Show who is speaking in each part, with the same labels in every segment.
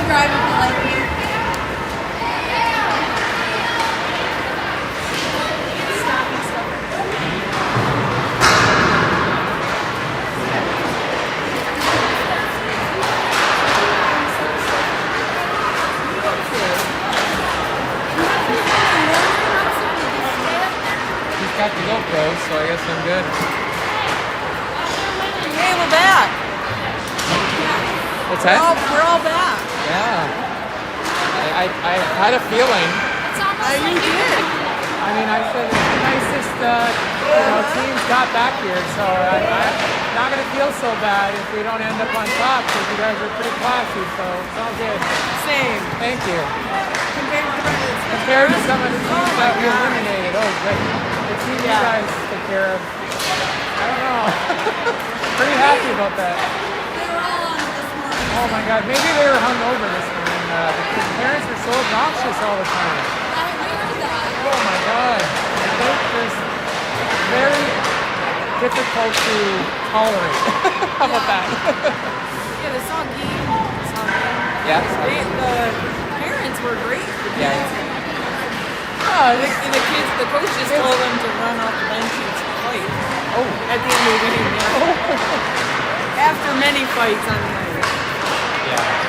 Speaker 1: driving politely.
Speaker 2: Got the GoPro, so I guess I'm good.
Speaker 1: Hey, we're back.
Speaker 2: What's that?
Speaker 1: We're all back.
Speaker 2: Yeah. I had a feeling.
Speaker 1: You did.
Speaker 2: I mean, I said it's the nicest teams got back here, so I'm not going to feel so bad if we don't end up on top because you guys are pretty classy, so it's all good.
Speaker 1: Same.
Speaker 2: Thank you.
Speaker 1: Compared
Speaker 2: to some of the teams that we eliminated. Oh, great. The team you guys took care of. I don't know. Pretty happy about that.
Speaker 1: They were all on it this morning.
Speaker 2: Oh my God. Maybe they were hungover this morning. The parents are so obnoxious all the time.
Speaker 1: I heard that.
Speaker 2: Oh my God. They're just very difficult to tolerate. How about that?
Speaker 1: Yeah, the song game.
Speaker 2: Yeah.
Speaker 1: The parents were great.
Speaker 2: Yeah.
Speaker 1: The coaches told them to run off the bench and fight.
Speaker 2: Oh.
Speaker 1: At the end of the game, yeah.
Speaker 2: Oh.
Speaker 1: After many fights on the ice.
Speaker 2: Yeah.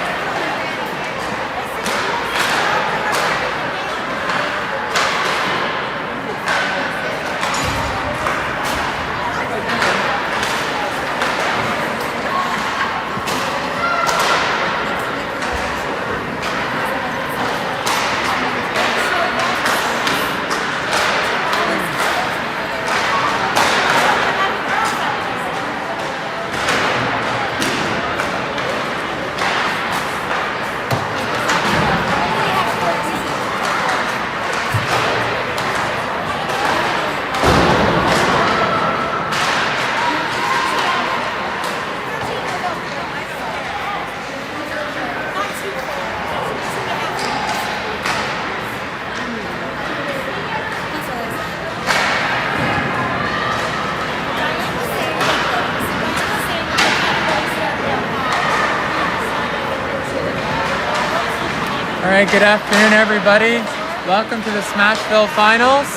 Speaker 2: All right, good afternoon, everybody. Welcome to the Smashville Finals.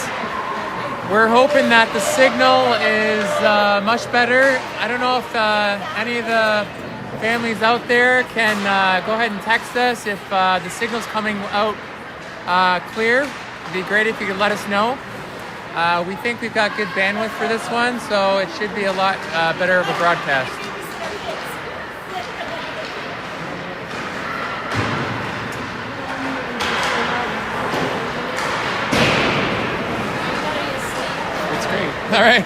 Speaker 2: We're hoping that the signal is much better. I don't know if any of the families out there can go ahead and text us if the signal's coming out clear. It'd be great if you could let us know. We think we've got good bandwidth for this one, so it should be a lot better of a broadcast. All right.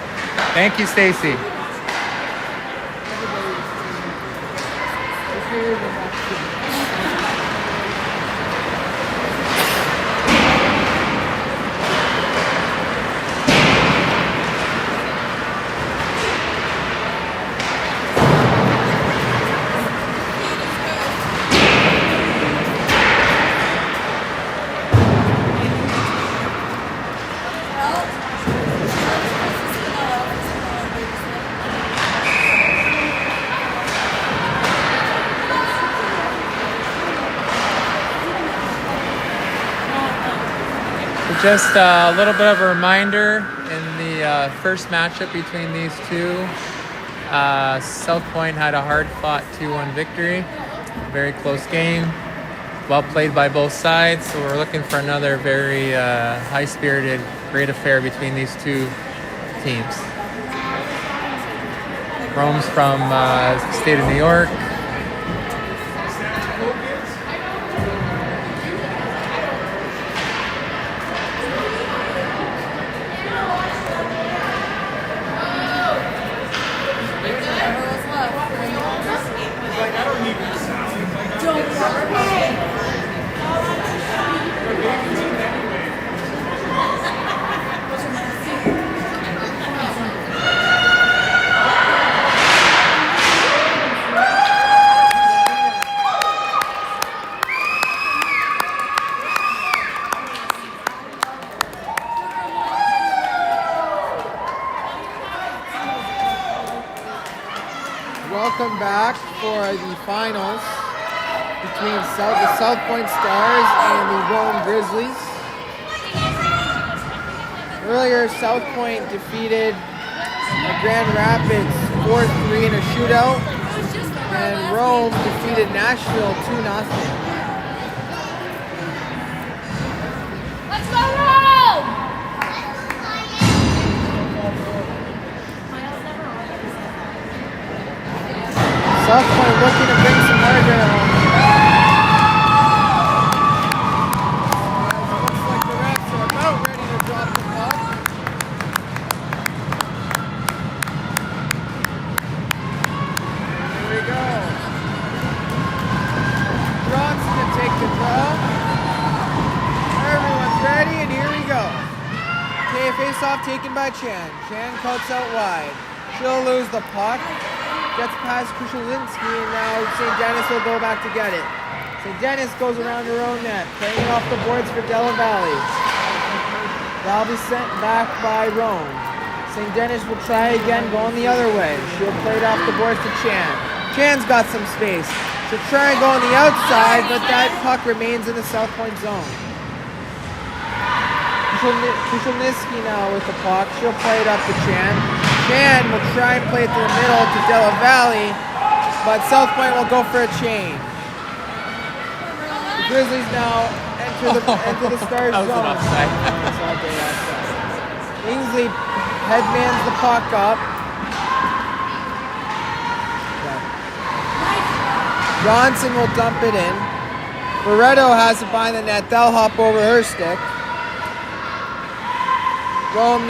Speaker 2: Thank you, Stacy. Just a little bit of a reminder, in the first matchup between these two, Southpoint had a hard-fought 2-1 victory. Very close game, well played by both sides, so we're looking for another very high-spirited, great affair between these two teams. Rome's from the state of New York. Welcome back for the finals
Speaker 3: between the Southpoint Stars and the Rome Grizzlies. Earlier, Southpoint defeated Grand Rapids 4-3 in a shootout, and Rome defeated Nashville 2-0.
Speaker 4: Let's go, Rome!
Speaker 3: Southpoint looking to bring some hardware home. Looks like the refs are about ready to drop the puck. Here we go. Johnson to take the draw. Everyone's ready, and here we go. Okay, face-off taken by Chan. Chan cuts out wide. She'll lose the puck. Gets past Krushelinski, and now St. Denis will go back to get it. St. Denis goes around her own net, playing it off the boards for Della Valley. That'll be sent back by Rome. St. Denis will try again, going the other way. She'll play it off the boards to Chan. Chan's got some space. She'll try and go on the outside, but that puck remains in the Southpoint zone. Krushelinski now with the puck. She'll play it up to Chan. Chan will try and play it to the middle to Della Valley, but Southpoint will go for a change. The Grizzlies now enter the Stars
Speaker 2: That was
Speaker 3: zone.
Speaker 2: an offside.
Speaker 3: It's all day outside. Ainsley headmans the puck up. Johnson will dump it in. Barreto has it behind the net. They'll hop over her stick. Rome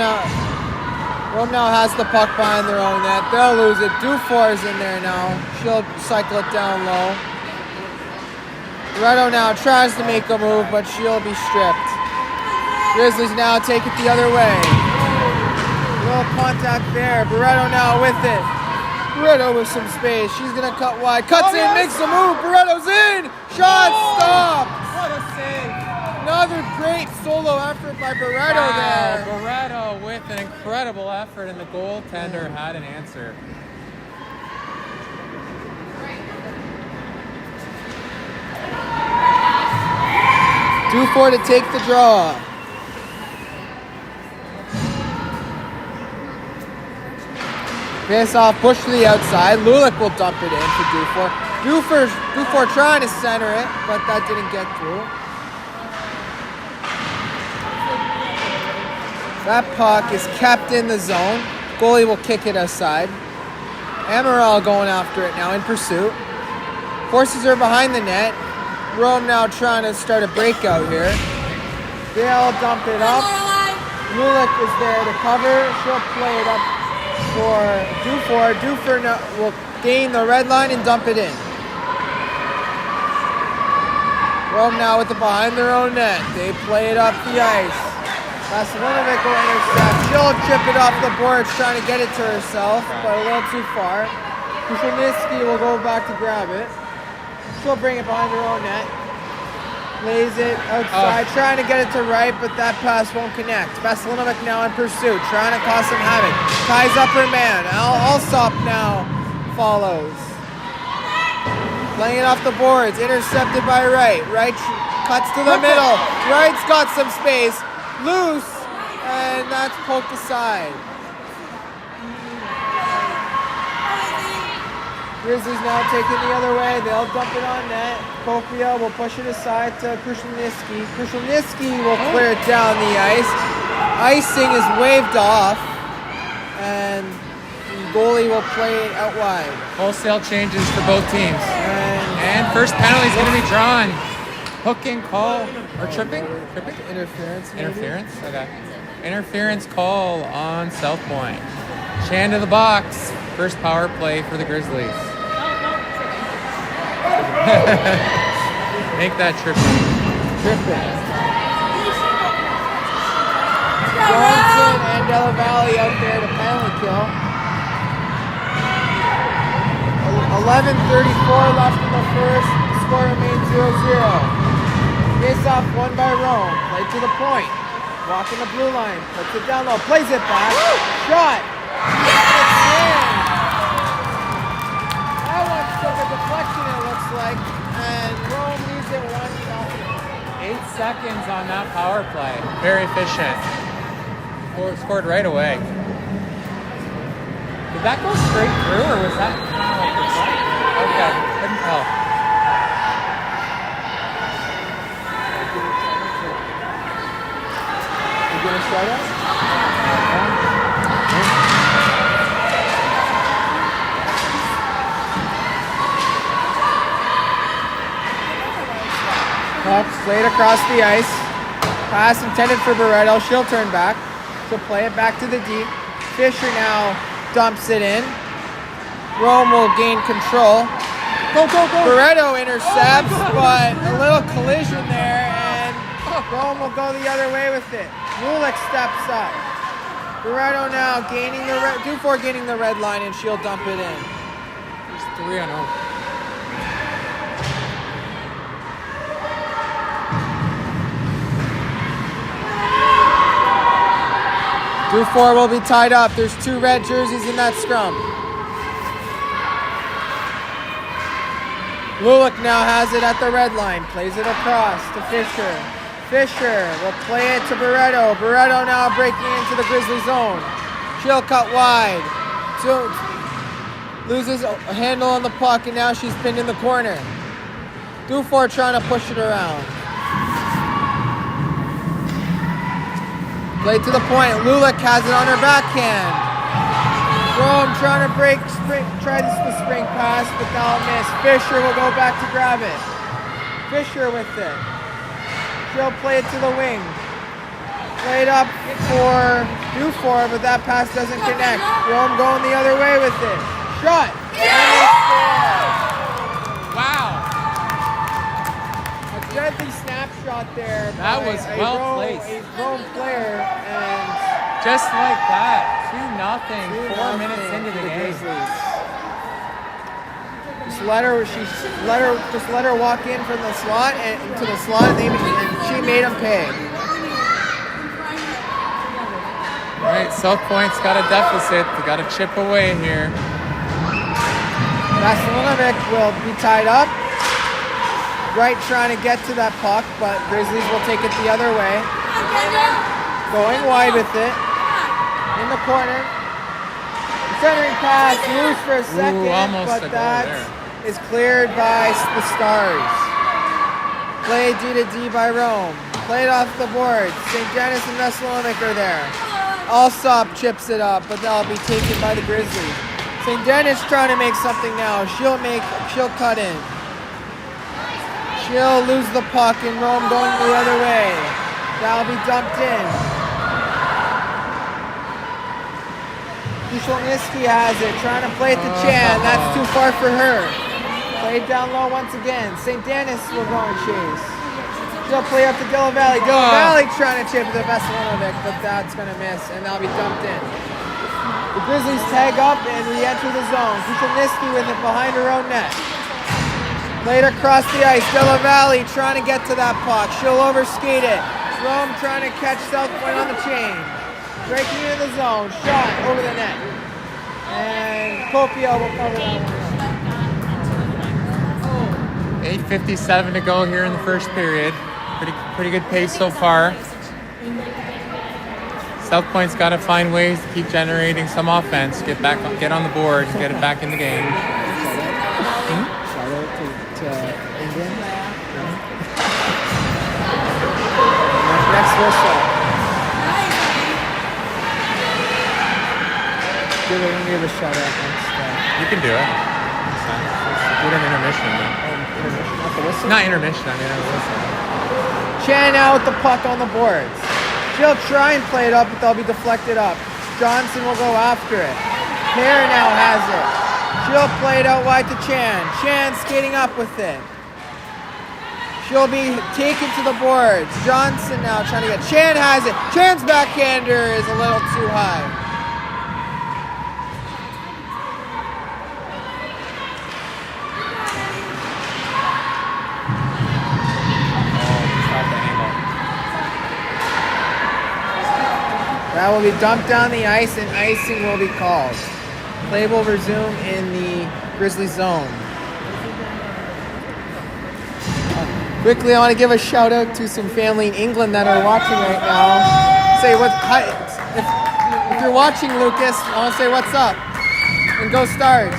Speaker 3: now has the puck behind their own net. They'll lose it. Dufour's in there now. She'll cycle it down low. Barreto now tries to make a move, but she'll be stripped. Grizzlies now take it the other way. Little contact there. Barreto now with it. Barreto with some space. She's going to cut wide. Cuts in, makes a move. Barreto's in. Shot stopped.
Speaker 2: What a save!
Speaker 3: Another great solo effort by Barreto there.
Speaker 2: Barreto with an incredible effort, and the goaltender had an answer.
Speaker 3: Dufour to take the draw. Pass off, push to the outside. Lulick will dump it in for Dufour. Dufour trying to center it, but that didn't get through. That puck is kept in the zone. Goalie will kick it aside. Amaral going after it now in pursuit. Forces her behind the net. Rome now trying to start a breakout here. They'll dump it up. Lulick is there to cover. She'll play it up for Dufour. Dufour will gain the red line and dump it in. Rome now with the behind their own net. They play it up the ice. Vasilinovic will intercept. She'll chip it off the boards, trying to get it to herself, but a little too far. Krushelinski will go back to grab it. She'll bring it behind her own net. Lays it outside, trying to get it to right, but that pass won't connect. Vasilinovic now in pursuit, trying to cause some havoc. Ties up her man. Alsop now follows. Playing it off the boards, intercepted by Wright. Wright cuts to the middle. Wright's got some space. Loose, and that's poked aside. Grizzlies now taking the other way. They'll dump it on net. Kofia will push it aside to Krushelinski. Krushelinski will clear it down the ice. Icing is waved off, and the goalie will play it out wide.
Speaker 2: Wholesale changes for both teams. And first penalty is going to be drawn. Hooking call or tripping?
Speaker 3: Interference. Maybe?
Speaker 2: Interference? Okay. Interference call on Southpoint. Chan to the box. First power play for the Grizzlies. Make that tripping.
Speaker 3: Johnson and Della Valley out there to penalty kill. 11:34 left in the first. The score remains 0-0. Face off won by Rome. Play to the point. Walking the blue line. Puts it down low. Plays it back. Shot. It's in. That one took a deflection, it looks like. And
Speaker 2: seconds on that power play. Very efficient. Scored right away. Did that go straight through, or was that kind of like the okay, couldn't tell.
Speaker 3: You gonna start us? Puck played across the ice. Pass intended for Barreto. She'll turn back. She'll play it back to the D. Fisher now dumps it in. Rome will gain control. Go, go, go. Barreto intercepts, but a little collision there, and Rome will go the other way with it. Mulick steps up. Barreto now gaining the Dufour gaining the red line, and she'll dump it in.
Speaker 2: There's 3 on 0.
Speaker 3: Dufour will be tied up. There's 2 red jerseys in that scrum. Lulick now has it at the red line. Plays it across to Fisher. Fisher will play it to Barreto. Barreto now breaking into the Grizzly zone. She'll cut wide. So loses a handle on the puck, and now she's pinned in the corner. Dufour trying to push it around. Play to the point. Lulick has it on her backhand. Rome trying to try the spring pass, but that'll miss. Fisher will go back to grab it. Fisher with it. She'll play it to the wing. Played up for Dufour, but that pass doesn't connect. Rome going the other way with it. Shot.
Speaker 2: Wow.
Speaker 3: A deadly snapshot there.
Speaker 2: That
Speaker 3: by
Speaker 2: was well placed.
Speaker 3: A Rome player, and
Speaker 2: Just like that. 2-0. 4 minutes into the game.
Speaker 3: Grizzlies. Just let her walk in from the slot and into the slot, and she made them pay.
Speaker 2: All right, Southpoint's got a deficit. They got to chip away here.
Speaker 3: Vasilinovic will be tied up. Wright trying to get to that puck, but Grizzlies will take it the other way. Going wide with it. In the corner. Centering pass, loose for a second, but that is cleared by the Stars. Play D to D by Rome. Played off the board. St. Denis and Vasilinovic are there. Alsop chips it up, but that'll be taken by the Grizzlies. St. Denis trying to make something now. She'll cut in. She'll lose the puck, and Rome going the other way. That'll be dumped in. Kushelniski has it, trying to play it to Chan. That's too far for her. Played down low once again. St. Denis will go and chase. She'll play up to Dilla Valley. Dilla Valley trying to chip the Vasilinovic, but that's going to miss, and that'll be dumped in. The Grizzlies tag up and re-enter the zone. Kushelniski with it behind her own net. Played across the ice. Dilla Valley trying to get to that puck. She'll overskate it. Rome trying to catch Southpoint on the chain. Breaking into the zone. Shot over the net. And Copio will cover that one.
Speaker 2: 8:57 to go here in the first period. Pretty good pace so far. Southpoint's got to find ways to keep generating some offense, get on the board, and get it back in the game.
Speaker 3: Shout out to England. Next whistle. Give a shout out next.
Speaker 2: You can do it. Do it in intermission.
Speaker 3: Not the whistle.
Speaker 2: Not intermission, I mean, a whistle.
Speaker 3: Chan now with the puck on the boards. She'll try and play it up, but they'll be deflected up. Johnson will go after it. Hare now has it. She'll play it out wide to Chan. Chan skating up with it. She'll be taken to the boards. Johnson now trying to get. Chan has it. Chan's backhander is a little too high. That will be dumped down the ice, and icing will be called. Play will resume in the Grizzly zone. Quickly, I want to give a shout out to some family in England that are watching right now. Say what if you're watching, Lucas. I want to say what's up and go Stars.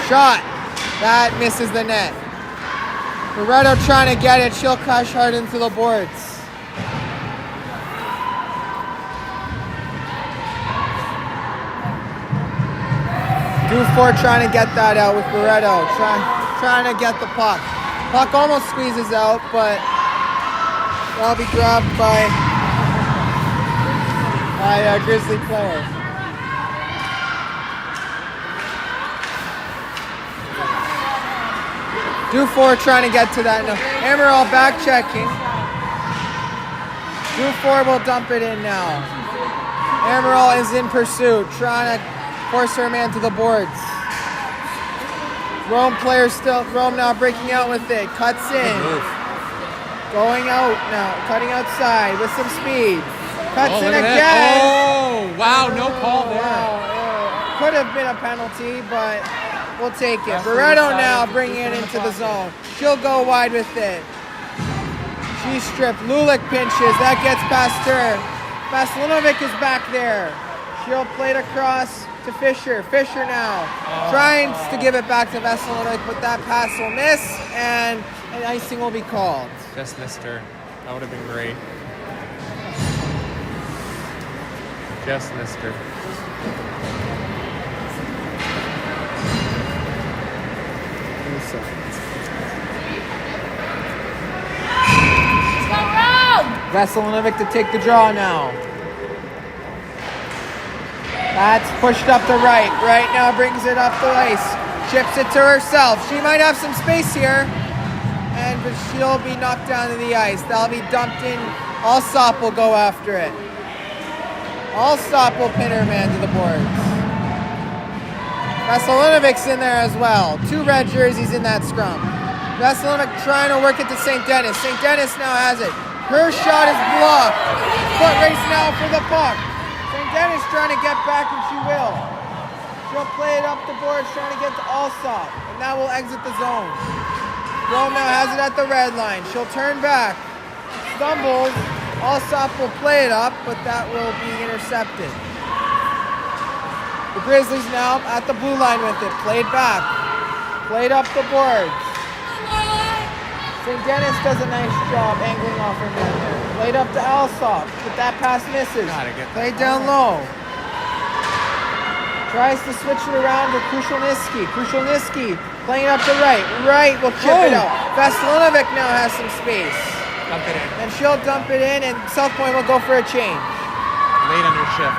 Speaker 3: Shot that misses the net. Loretto trying to get it. She'll crash hard into the boards. Dufour trying to get that out with Loretto. Trying to get the puck. Puck almost squeezes out, but that'll be grabbed by a Grizzly player. Dufour trying to get to that now. Emerald back checking. Dufour will dump it in now. Emerald is in pursuit, trying to force her man to the boards. Rome player still. Rome now breaking out with it. Cuts in. Going out now. Cutting outside with some speed. Cuts in again.
Speaker 2: Oh, wow. No call there.
Speaker 3: Wow. Could have been a penalty, but we'll take it. Barreto now bringing it into the zone. She'll go wide with it. She's stripped. Lulick pinches. That gets past her. Vasilinovic is back there. She'll play it across to Fisher. Fisher now trying to give it back to Vasilinovic, but that pass will miss, and an icing will be called.
Speaker 2: Just missed her. That would have been great. Just missed her.
Speaker 3: Vasilinovic to take the draw now. That's pushed up the right. Right now brings it up the ice. Chips it to herself. She might have some space here. But she'll be knocked down to the ice. That'll be dumped in. Alsop will go after it. Alsop will pin her man to the boards. Vasilinovic's in there as well. 2 red jerseys in that scrum. Vasilinovic trying to work it to St. Denis. St. Denis now has it. Her shot is blocked. Foot race now for the puck. St. Denis trying to get back, and she will. She'll play it up the boards, trying to get to Alsop, and that will exit the zone. Rome now has it at the red line. She'll turn back. Stumbles. Alsop will play it up, but that will be intercepted. The Grizzlies now at the blue line with it. Played back. Played up the boards. St. Denis does a nice job angling off her man there. Played up to Alsop, but that pass misses. Played down low. Tries to switch it around to Krushelnyski. Krushelnyski playing up the right. Right will chip it out. Vasilinovic now has some space.
Speaker 2: Dump it in.
Speaker 3: And she'll dump it in, and Southpoint will go for a change.
Speaker 2: Late on your shift.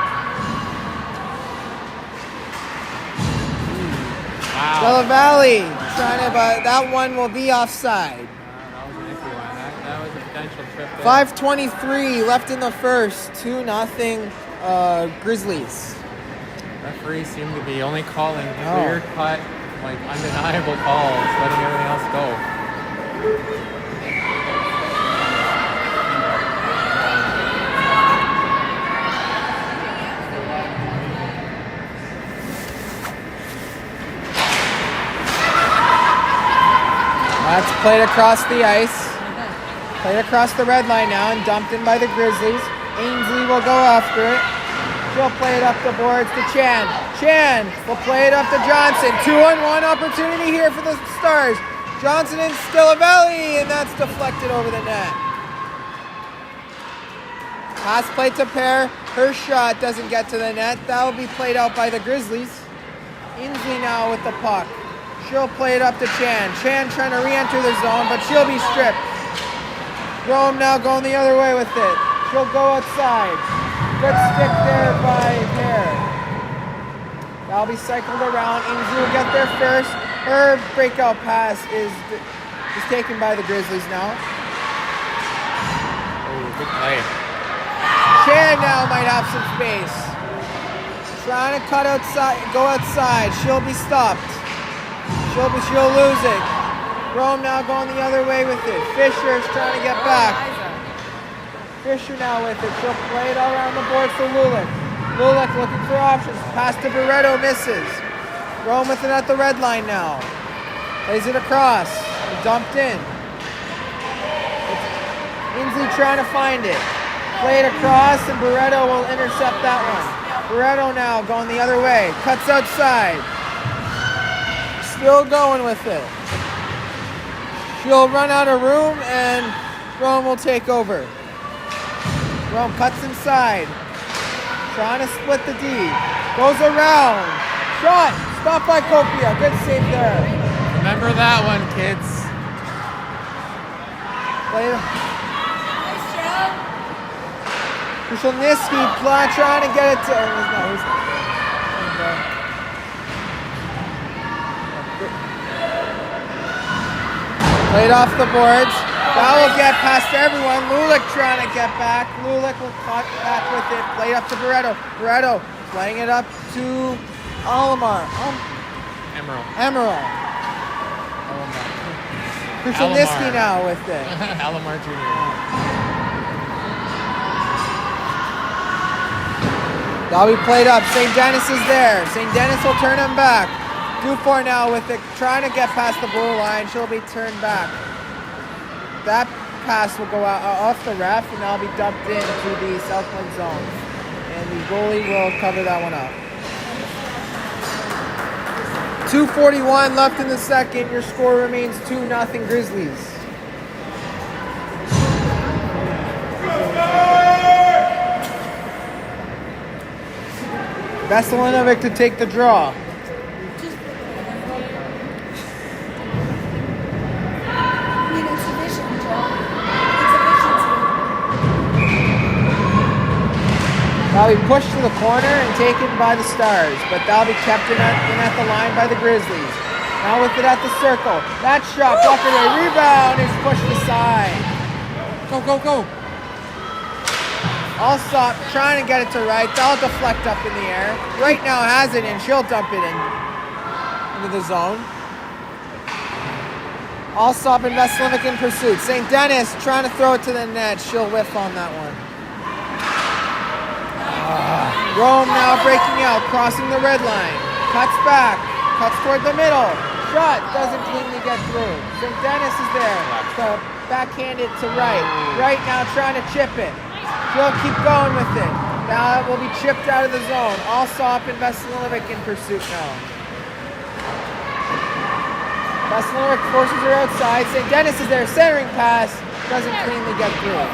Speaker 2: Wow.
Speaker 3: Della Valley trying to, but that one will be offside.
Speaker 2: That was an iffy one. That was a potential trip there.
Speaker 3: 5:23 left in the first. 2-0 Grizzlies.
Speaker 2: Referees seem to be only calling clear-cut, like undeniable calls, letting everything else go.
Speaker 3: That's played across the ice. Played across the red line now and dumped in by the Grizzlies. Ainsley will go after it. She'll play it up the boards to Chan. Chan will play it up to Johnson. 2-on-1 opportunity here for the Stars. Johnson and Stillavelli, and that's deflected over the net. Pass play to Pear. Her shot doesn't get to the net. That will be played out by the Grizzlies. Ainsley now with the puck. She'll play it up to Chan. Chan trying to re-enter the zone, but she'll be stripped. Rome now going the other way with it. She'll go outside. Good stick there by Pear. That'll be cycled around. Ainsley will get there first. Her breakout pass is taken by the Grizzlies now.
Speaker 2: Oh, good play.
Speaker 3: Chan now might have some space. Trying to cut outside, go outside. She'll be stopped. She'll lose it. Rome now going the other way with it. Fisher's trying to get back. Fisher now with it. She'll play it all around the board for Lulick. Lulick looking for options. Pass to Barreto misses. Rome with it at the red line now. Plays it across. Dumped in. Inslee trying to find it. Play it across, and Barreto will intercept that one. Barreto now going the other way. Cuts outside. Still going with it. She'll run out of room, and Rome will take over. Rome cuts inside. Trying to split the D. Goes around. Shot. Stopped by Copia. Good save there.
Speaker 2: Remember that one, kids.
Speaker 3: Krushelnyski trying to get it to... Played off the boards. That will get past everyone. Lulik trying to get back. Lulik will cut back with it. Played up to Barreto. Barreto playing it up to Alamar. Emerald. Krushelnyski now with it.
Speaker 2: Alamar Jr.
Speaker 3: That'll be played up. St. Denis is there. St. Denis will turn him back. Dufour now with it, trying to get past the blue line. She'll be turned back. That pass will go out off the ref, and that'll be dumped into the Southpoint zone. And the goalie will cover that one up. 2:41 left in the second. Your score remains 2-0 Grizzlies. Veselinovic to take the draw. That'll be pushed to the corner and taken by the Stars, but that'll be kept in at the line by the Grizzlies. Now with it at the circle. That shot, blocked away. Rebound is pushed aside.
Speaker 2: Go.
Speaker 3: Allsop trying to get it to right. That'll deflect up in the air. Right now has it, and she'll dump it into the zone. Allsop and Veselinovic in pursuit. St. Denis trying to throw it to the net. She'll whiff on that one. Rome now breaking out, crossing the red line. Cuts back, cuts toward the middle. Shot doesn't cleanly get through. St. Denis is there to backhand it to right. Right now trying to chip it. She'll keep going with it. Now it will be chipped out of the zone. Allsop and Veselinovic in pursuit now. Veselinovic forces her outside. St. Denis is there, centering pass. Doesn't cleanly get through.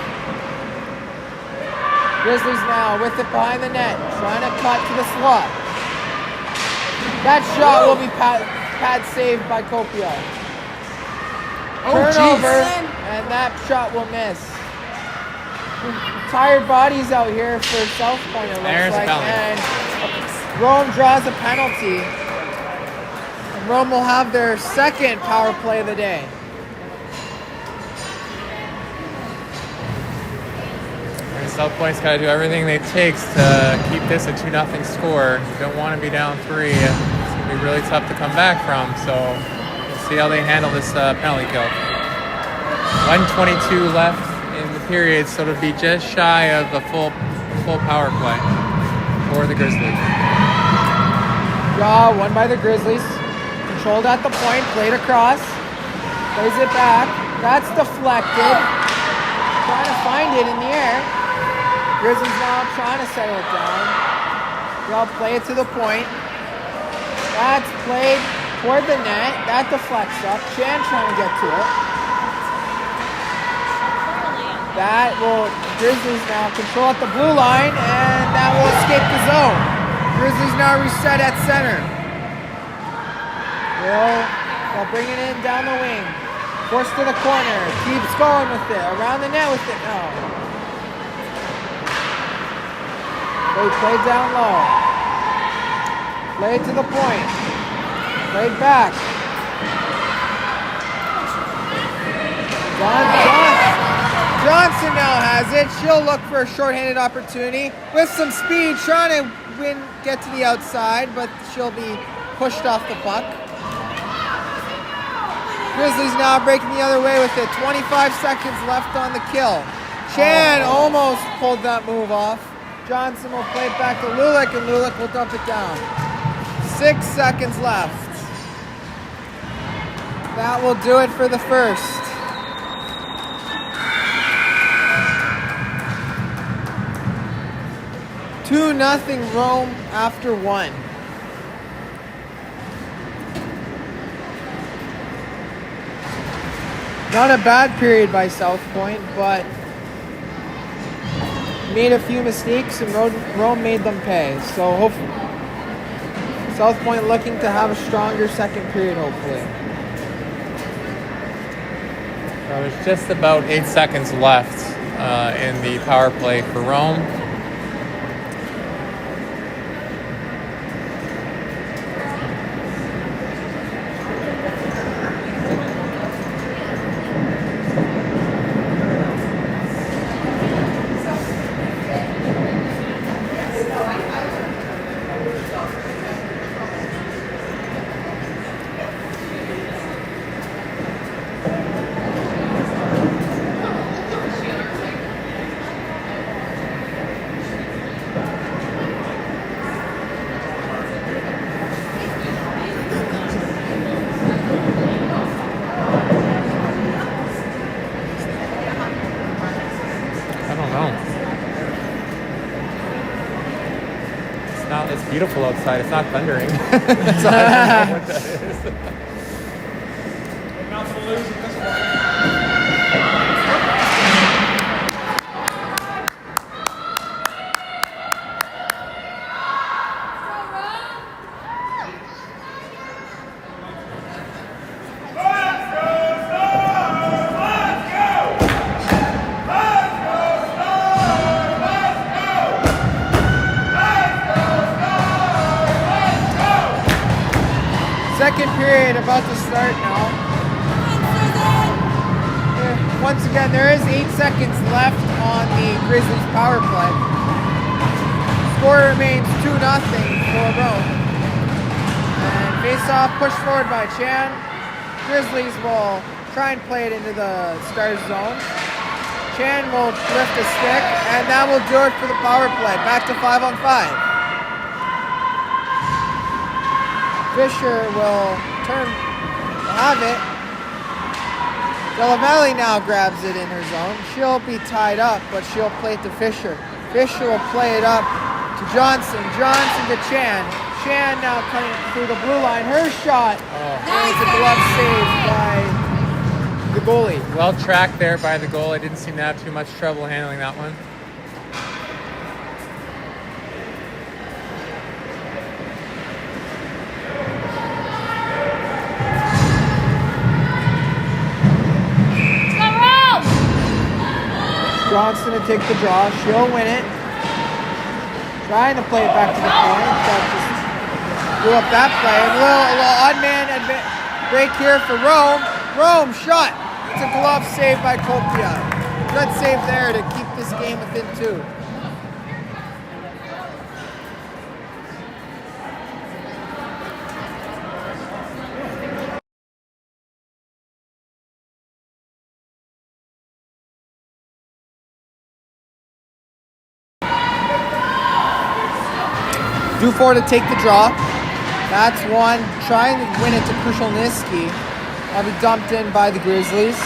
Speaker 3: Grizzlies now with it behind the net, trying to cut to the slot. That shot will be pad saved by Copia. Turnover, and that shot will miss. Tired bodies out here for Southpoint, it looks like. And Rome draws a penalty. And Rome will have their second power play of the day.
Speaker 2: Southpoint's got to do everything it takes to keep this a 2-0 score. You don't want to be down 3. It's going to be really tough to come back from, so we'll see how they handle this penalty kill. 1:22 left in the period, so it'll be just shy of a full power play for the Grizzlies.
Speaker 3: Draw won by the Grizzlies. Controlled at the point, played across. Plays it back. That's deflected. Trying to find it in the air. Grizzlies now trying to settle it down. They'll play it to the point. That's played toward the net. That deflects up. Chan trying to get to it. That will, Grizzlies now control at the blue line, and that will escape the zone. Grizzlies now reset at center. They'll bring it in down the wing. Forced to the corner. Keeps going with it. Around the net with it now. They played down low. Played to the point. Played back. Johnson now has it. She'll look for a shorthanded opportunity. With some speed, trying to get to the outside, but she'll be pushed off the puck. Grizzlies now breaking the other way with it. 25 seconds left on the kill. Chan almost pulled that move off. Johnson will play it back to Lulik, and Lulik will dump it down. 6 seconds left. That will do it for the first. Two nothing Rome after one. Not a bad period by Southpoint, but made a few mistakes and Rome made them pay. So hopefully Southpoint looking to have a stronger second period, hopefully.
Speaker 2: So there's just about 8 seconds left in the power play for Rome. It's beautiful outside. It's not thundering. So I don't know what that is.
Speaker 3: Second period about to start now. Once again, there is 8 seconds left on the Grizzlies power play. Score remains 2-0 for Rome. And face-off pushed forward by Chan. Grizzlies will try and play it into the Stars zone. Chan will lift a stick, and that will do it for the power play. Back to 5-on-5. Fisher will have it. Delavalli now grabs it in her zone. She'll be tied up, but she'll play it to Fisher. Fisher will play it up to Johnson. Johnson to Chan. Chan now coming through the blue line. Her shot. It's a glove save by the goalie.
Speaker 2: Well tracked there by the goal. I didn't seem to have too much trouble handling that one.
Speaker 3: Johnson to take the draw. She'll win it. Trying to play it back to the point. That just blew up that play. A little odd man break here for Rome. Rome shot. It's a glove save by Copia. Good save there to keep this game within 2. Dufour to take the draw. That's one. Trying to win it to Krushelnyski. That'll be dumped in by the Grizzlies.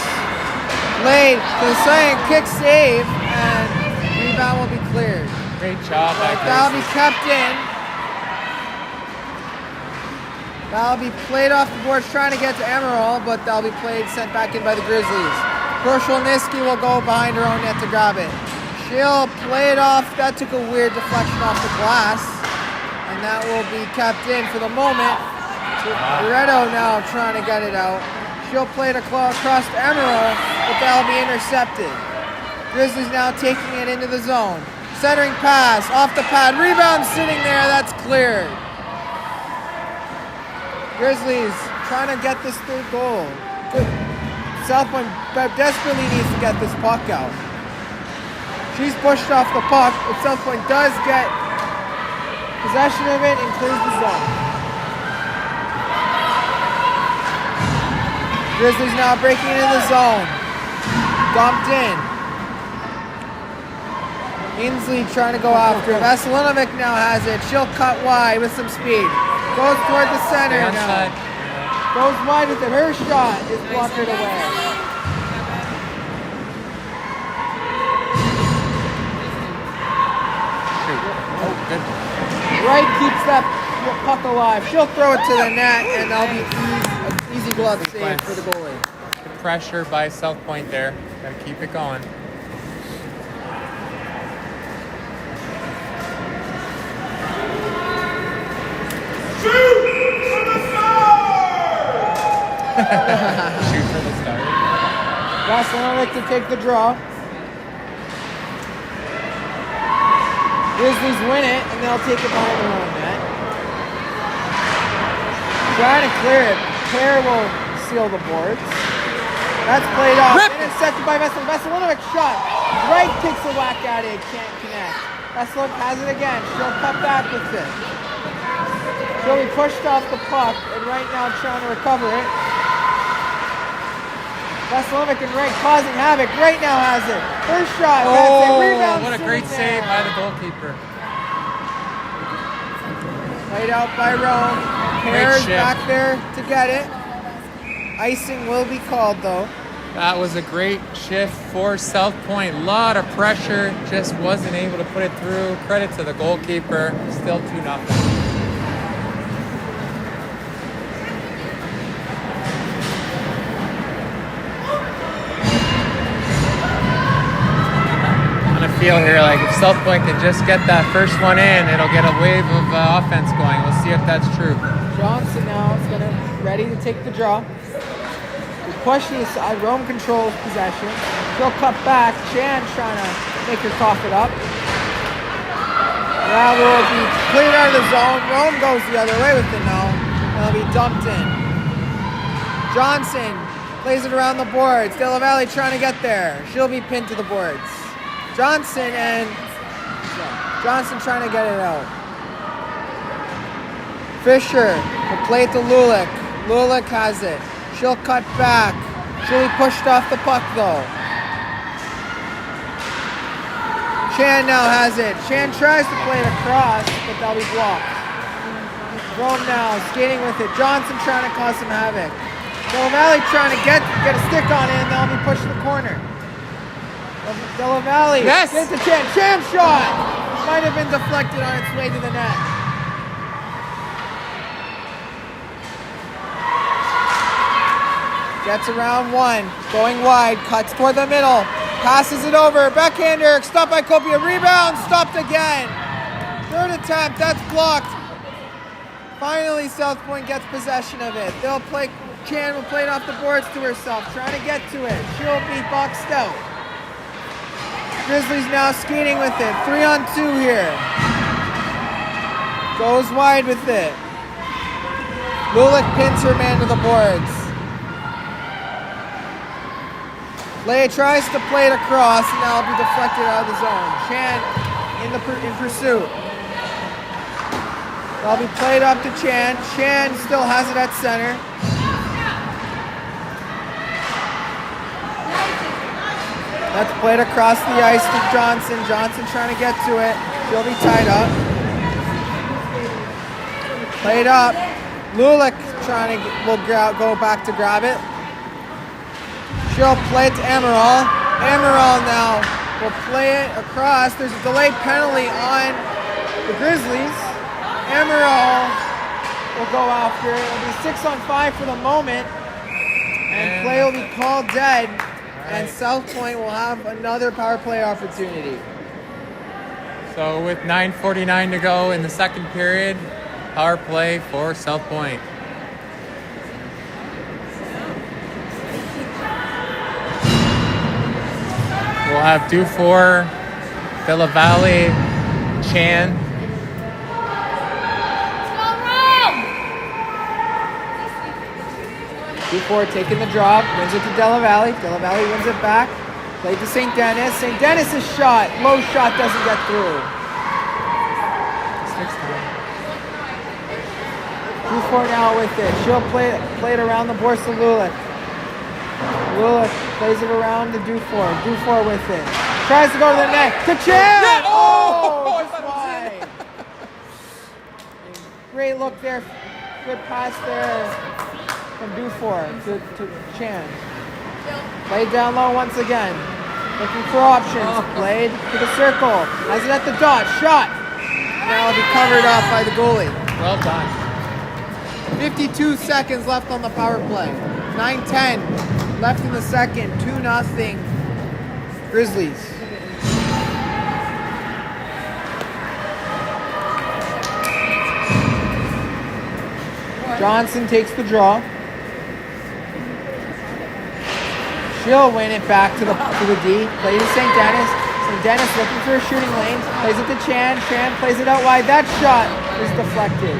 Speaker 3: Laid to the side, kick save, and rebound will be cleared.
Speaker 2: Great job by Grizzlies.
Speaker 3: That'll be kept in. That'll be played off the boards, trying to get to Emerald, but that'll be sent back in by the Grizzlies. Krushelnyski will go behind her own net to grab it. She'll play it off. That took a weird deflection off the glass. And that will be kept in for the moment. Loretto now trying to get it out. She'll play it across to Emerald, but that'll be intercepted. Grizzlies now taking it into the zone. Centering pass, off the pad, rebound sitting there, that's cleared. Grizzlies trying to get this third goal. Southpoint desperately needs to get this puck out. She's pushed off the puck, but Southpoint does get possession of it and clears the zone. Grizzlies now breaking into the zone. Dumped in. Inslee trying to go after it. Veselinovic now has it. She'll cut wide with some speed. Goes toward the center
Speaker 2: Stay
Speaker 3: now.
Speaker 2: onside.
Speaker 3: Goes wide with it. Her shot is blundered away.
Speaker 2: Shoot. Oh, good.
Speaker 3: Right keeps that puck alive. She'll throw it to the net, and that'll be an easy glove save for the goalie.
Speaker 2: Good pressure by Southpoint there. Gotta keep it going. Shoot for the start.
Speaker 3: Vasilinovic to take the draw. Grizzlies win it, and they'll take it behind their own net. Trying to clear it. Pair will seal the boards. That's played off.
Speaker 2: Rip.
Speaker 3: Intercepted by Vasilinovic. Shot. Right takes a whack at it. Can't connect. Vasilinovic has it again. She'll cut back with it. She'll be pushed off the puck, and right now trying to recover it. Vasilinovic and Wright causing havoc. Right now has it. First shot. That's it. Rebound.
Speaker 2: What a great
Speaker 3: sitting
Speaker 2: save
Speaker 3: there.
Speaker 2: by the goalkeeper.
Speaker 3: Played out by Rome. Pairs back there to get it. Icing will be called though.
Speaker 2: That was a great shift for Southpoint. A lot of pressure, just wasn't able to put it through. Credit to the goalkeeper. Still 2-0. Feel here like if Southpoint can just get that first one in, it'll get a wave of offense going. We'll see if that's true.
Speaker 3: Johnson now is ready to take the draw. The push to the side. Rome controls possession. She'll cut back. Chan trying to make her cough it up. That will be cleared out of the zone. Rome goes the other way with it now. It'll be dumped in. Johnson plays it around the boards. De La Valle trying to get there. She'll be pinned to the boards. Johnson trying to get it out. Fisher will play it to Lulick. Lulick has it. She'll cut back. She'll be pushed off the puck though. Chan now has it. Chan tries to play it across, but that'll be blocked. Rome now skating with it. Johnson trying to cause some havoc. De La Valle trying to get a stick on it, and they'll be pushed to the corner. De La Valle
Speaker 2: yes.
Speaker 3: gets the Chan. Chan shot! Might have been deflected on its way to the net. Gets around one. Going wide. Cuts toward the middle. Passes it over. Backhander. Stopped by Copia. Rebound. Stopped again. Third attempt. That's blocked. Finally, Southpoint gets possession of it. They'll play. Chan will play it off the boards to herself. Trying to get to it. She'll be boxed out. Grizzlies now skating with it. 3-on-2 here. Goes wide with it. Lulick pins her man to the boards. Leia tries to play it across, and now it'll be deflected out of the zone. Chan in pursuit. That'll be played up to Chan. Chan still has it at center. That's played across the ice to Johnson. Johnson trying to get to it. She'll be tied up. Played up. Lulick trying to go back to grab it. She'll play it to Amaral. Amaral now will play it across. There's a delayed penalty on the Grizzlies. Amaral will go after it. It'll be 6-on-5 for the moment. And play will be called dead. And Southpoint will have another power play opportunity.
Speaker 2: So with 9:49 to go in the second period, power play for Southpoint. We'll have Dufour, De La Valle, Chan.
Speaker 3: Dufour taking the drop, wins it to De La Valle. De La Valle wins it back. Played to St. Denis. St. Denis' shot, low shot, doesn't get through. Dufour now with it. She'll play it around the boards to Lulick. Lulick plays it around to Dufour. Dufour with it. Tries to go to the net. To Chan!
Speaker 2: Yeah. Oh!
Speaker 3: Just wide. great look there. Good pass there from Dufour to Chan. Played down low once again. Looking for options. Played to the circle. Has it at the dot. Shot. Now it'll be covered up by the goalie.
Speaker 2: Well done.
Speaker 3: 52 seconds left on the power play. 9:10 left in the second. 2-0 Grizzlies. Johnson takes the draw. She'll win it back to the D. Plays to St. Denis. St. Denis looking for a shooting lane. Plays it to Chan. Chan plays it out wide. That shot is deflected.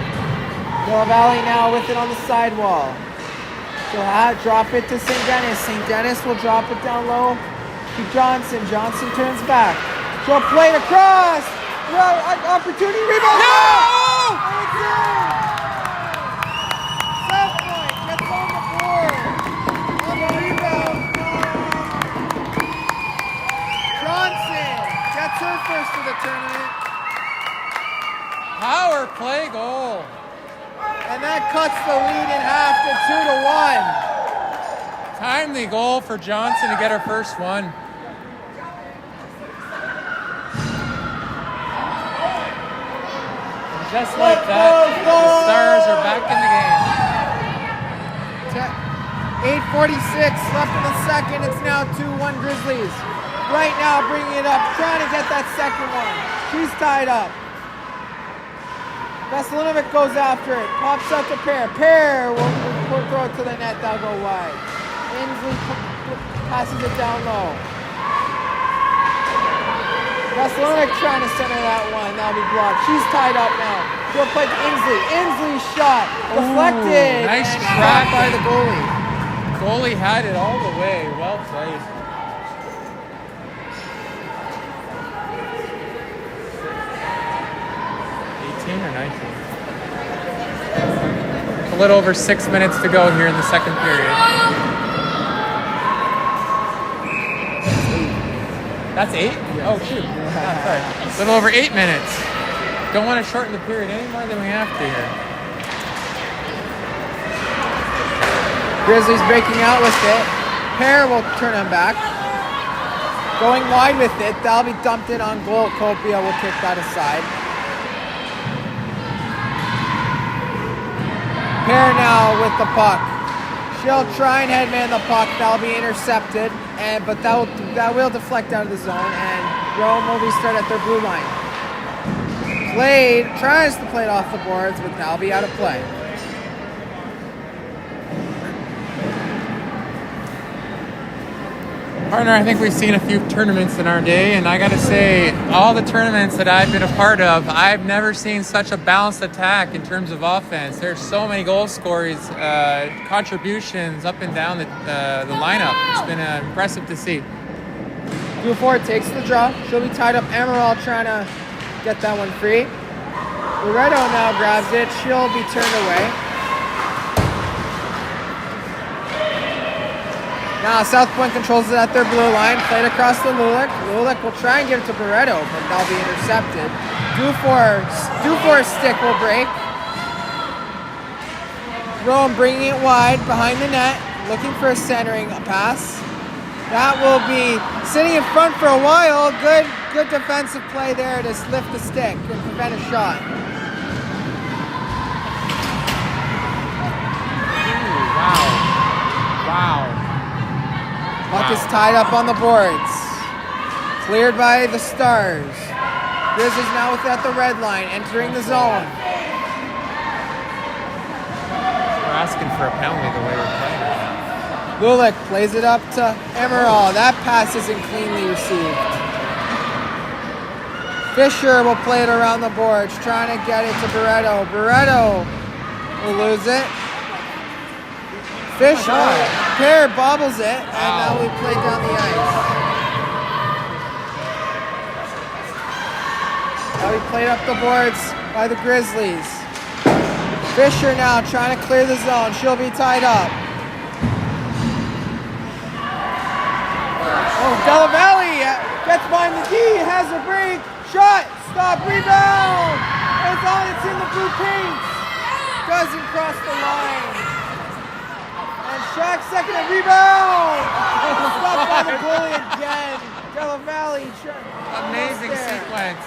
Speaker 3: Del Valle now with it on the sidewall. She'll drop it to St. Denis. St. Denis will drop it down low to Johnson. Johnson turns back. She'll play it across. Opportunity. Rebound.
Speaker 2: No!
Speaker 3: And it's in. Southpoint gets on the board. On the rebound. Johnson gets her first of the tournament.
Speaker 2: Power play goal.
Speaker 3: And that cuts the lead in half to 2-1.
Speaker 2: Timely goal for Johnson to get her first one. And just like that, the Stars are back in the game.
Speaker 3: 8:46 left in the second. It's now 2-1 Grizzlies. Right now bringing it up, trying to get that second one. She's tied up. Veselinovic goes after it. Pops up to Pear. Pear will throw it to the net. That'll go wide. Inslee passes it down low. Veselinovic trying to center that one. That'll be blocked. She's tied up now. She'll play to Inslee. Insley's shot. Deflected.
Speaker 2: Nice
Speaker 3: and
Speaker 2: track
Speaker 3: stopped by the goalie.
Speaker 2: Goalie had it all the way. Well played. Or 19. A little over 6 minutes to go here in the second period. That's 8? Oh, shoot. Sorry. A little over 8 minutes. Don't want to shorten the period any more than we have to here.
Speaker 3: Grizzlies breaking out with it. Pear will turn him back. Going wide with it. That'll be dumped in on goal. Copia will kick that aside. Pear now with the puck. She'll try and headman the puck. That'll be intercepted, but that will deflect out of the zone, and Rome will restart at their blue line. Tries to play it off the boards, but that'll be out of play.
Speaker 2: Partner, I think we've seen a few tournaments in our day, and I gotta say, all the tournaments that I've been a part of, I've never seen such a balanced attack in terms of offense. There's so many goal scorers, contributions up and down the lineup. It's been impressive to see.
Speaker 3: Dufour takes the draw. She'll be tied up. Emerald trying to get that one free. Loretto now grabs it. She'll be turned away. Now Southpoint controls it at their blue line. Played across to Lulick. Lulick will try and give it to Barreto, but that'll be intercepted. Dufour's stick will break. Rome bringing it wide behind the net, looking for a centering pass. That will be sitting in front for a while. Good defensive play there to lift the stick and prevent a shot.
Speaker 2: Ooh, wow.
Speaker 3: Puck is tied up on the boards. Cleared by the Stars. Grizzlies now with at the red line, entering the zone.
Speaker 2: We're asking for a penalty the way we're playing right now.
Speaker 3: Lulick plays it up to Emerald. That pass isn't cleanly received. Fisher will play it around the boards, trying to get it to Barreto. Barreto will lose it. Fisher, Pear bobbles it, and now we play down the ice. Now we played up the boards by the Grizzlies. Fisher now trying to clear the zone. She'll be tied up. Oh, Della Valle gets behind the D, has a break. Shot, stop, rebound. It's in the blue paint. doesn't cross the line. And Shaq second and rebound. Stopped by the goalie again. Della Valle.
Speaker 2: Amazing sequence.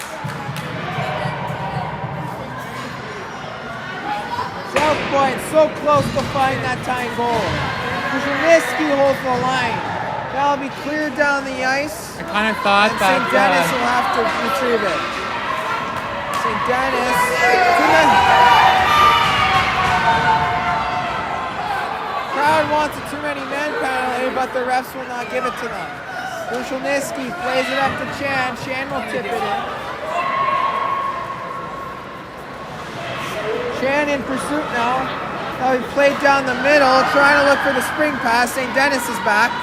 Speaker 3: Southpoint so close to find that tying goal. Kushniewski holds the line. That'll be cleared down the ice.
Speaker 2: I kind of thought
Speaker 3: And
Speaker 2: that.
Speaker 3: St. Dennis will have to retrieve it. St. Dennis. Crowd wants a too many men penalty, but the refs will not give it to them. Kushniewski plays it up to Chan. Chan will tip it in. Chan in pursuit now. Now he played down the middle, trying to look for the spring pass. St. Dennis is back.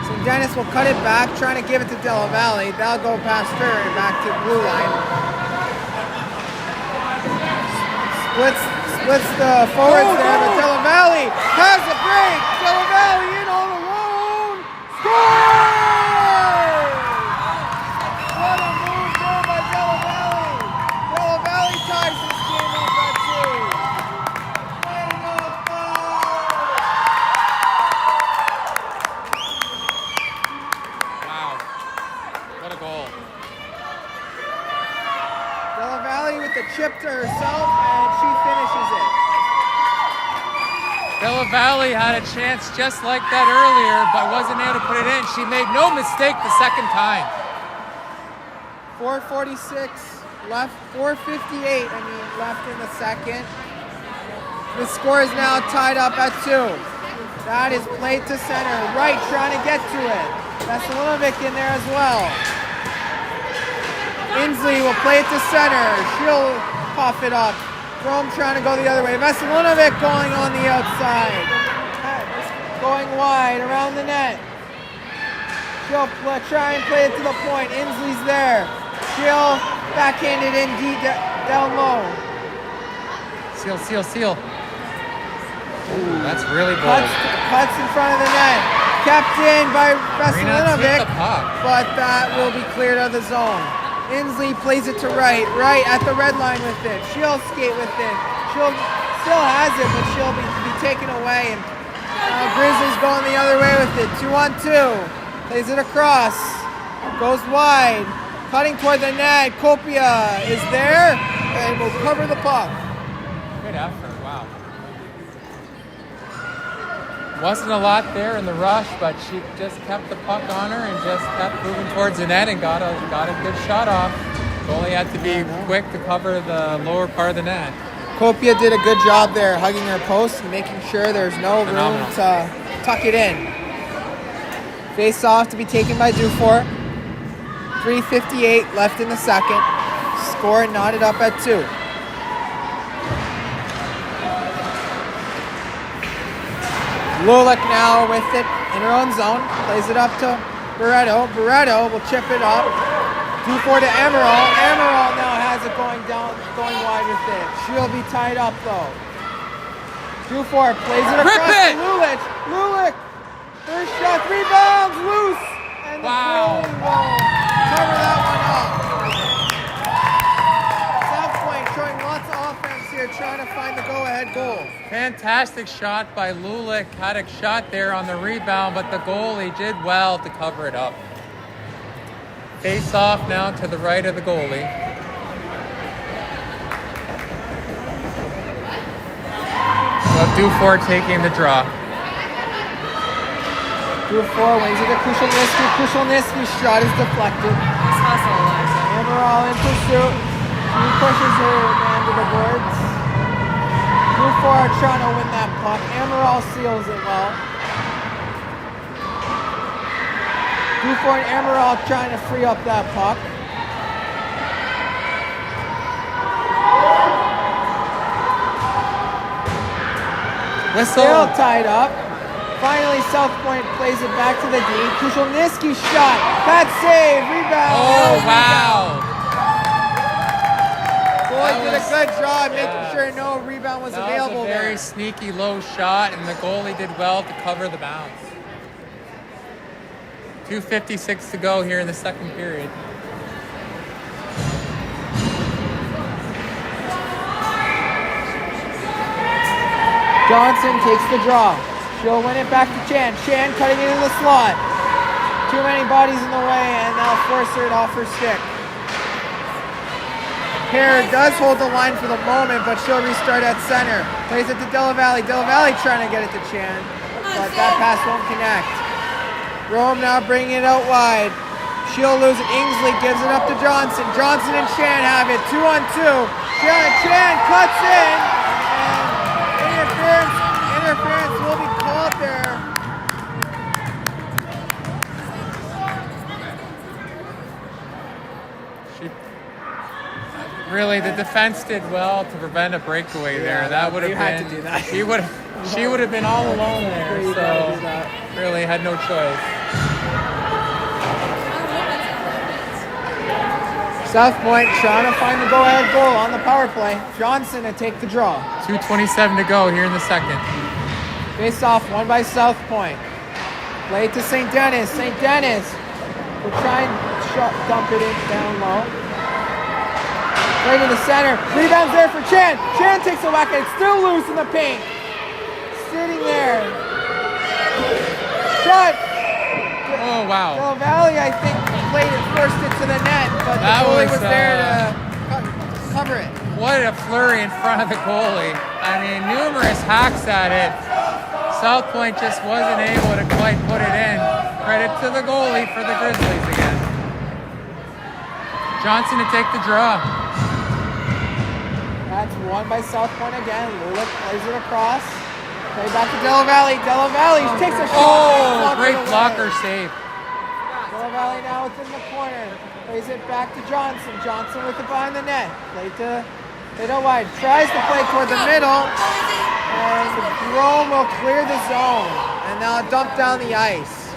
Speaker 3: St. Dennis will cut it back, trying to give it to Della Valle. That'll go past her and back to blue line. Splits the forwards there, but Della Valle has a break. Della Valle in all alone. Score! What a move there by Della Valle. Della Valle ties this game up at 2.
Speaker 2: Wow. What a goal.
Speaker 3: Della Valle with the chip to herself, and she finishes it.
Speaker 2: Della Valle had a chance just like that earlier, but wasn't able to put it in. She made no mistake the second time.
Speaker 3: 4:46 left, 4:58, left in the second. The score is now tied up at 2. That is played to center. Wright trying to get to it. Veselinovic in there as well. Inslee will play it to center. She'll cough it up. Rome trying to go the other way. Veselinovic going on the outside. Going wide around the net. She'll try and play it to the point. Inslee's there. She'll backhand it in deep down low.
Speaker 2: Seal. Ooh, that's really good.
Speaker 3: Cuts in front of the net. Kept in by Veselinovic,
Speaker 2: the puck.
Speaker 3: but that will be cleared of the zone. Inslee plays it to Wright. Wright at the red line with it. She'll skate with it. She'll still has it, but she'll be taken away. And Grizzlies going the other way with it. 2-on-2. Plays it across. Goes wide. Cutting toward the net. Copia is there and will cover the puck.
Speaker 2: Good effort. Wow. Wasn't a lot there in the rush, but she just kept the puck on her and just kept moving towards the net and got a good shot off. Goalie had to be quick to cover the lower part of the net.
Speaker 3: Copia did a good job there, hugging her post and making sure there's no room to tuck it in. Face off to be taken by Dufour. 3:58 left in the second. Score knotted up at 2. Lulick now with it in her own zone. Plays it up to Barreto. Barreto will chip it up. Dufour to Emerald. Emerald now has it going wide with it. She'll be tied up though. Dufour plays it across to Lulick. Lulick, first shot, rebounds, loose. And the goalie will cover that one up. Southpoint showing lots of offense here, trying to find the go-ahead goal.
Speaker 2: Fantastic shot by Lulick. Had a shot there on the rebound, but the goalie did well to cover it up. Face off now to the right of the goalie. So Dufour taking the draw.
Speaker 3: Dufour wins it to Kushniewski. Kushniewski's shot is deflected. Emerald in pursuit. She pushes her man to the boards. Dufour trying to win that puck. Emerald seals it well. Dufour and Emerald trying to free up that puck.
Speaker 2: Whistle.
Speaker 3: Still tied up. Finally, Southpoint plays it back to the D. Kushniewski shot. Bad save. Rebound.
Speaker 2: Oh, wow.
Speaker 3: Boy did a good job making sure no rebound was available
Speaker 2: there. That was a very sneaky low shot, and the goalie did well to cover the bounce. 2:56 to go here in the second period.
Speaker 3: Johnson takes the draw. She'll win it back to Chan. Chan cutting into the slot. Too many bodies in the way, and now force her off her stick. Hare does hold the line for the moment, but she'll restart at center. Plays it to Della Valle. Della Valle trying to get it to Chan, but that pass won't connect. Rome now bringing it out wide. She'll lose it. Ingsley gives it up to Johnson. Johnson and Chan have it. 2-on-2. Chan cuts in, and interference will be called there.
Speaker 2: Really, the defense did well to prevent a breakaway there. That would have been.
Speaker 3: Had to do that.
Speaker 2: She would have been all alone there. So really had no choice.
Speaker 3: Southpoint trying to find the go-ahead goal on the power play. Johnson to take the draw.
Speaker 2: 2:27 to go here in the second.
Speaker 3: Face off, won by Southpoint. Play it to St. Denis. St. Denis will try and dump it in down low. Play to the center. Rebounds there for Chan. Chan takes a whack and it's still loose in the paint. Sitting there. Shot.
Speaker 2: Oh, wow.
Speaker 3: Del Valle, I think, played it, forced it to the net, but
Speaker 2: That
Speaker 3: the goalie
Speaker 2: was,
Speaker 3: was there to cover it.
Speaker 2: What a flurry in front of the goalie. I mean, numerous hacks at it. Southpoint just wasn't able to quite put it in. Credit to the goalie for the Grizzlies again. Johnson to take the draw.
Speaker 3: That's won by Southpoint again. Lulick plays it across. Play back to Della Valle. Della Valle takes a shot.
Speaker 2: Oh, great blocker save.
Speaker 3: Della Valle now within the corner. Plays it back to Johnson. Johnson with it behind the net. Play to wide. Tries to play toward the middle. And Rome will clear the zone. And now dump down the ice.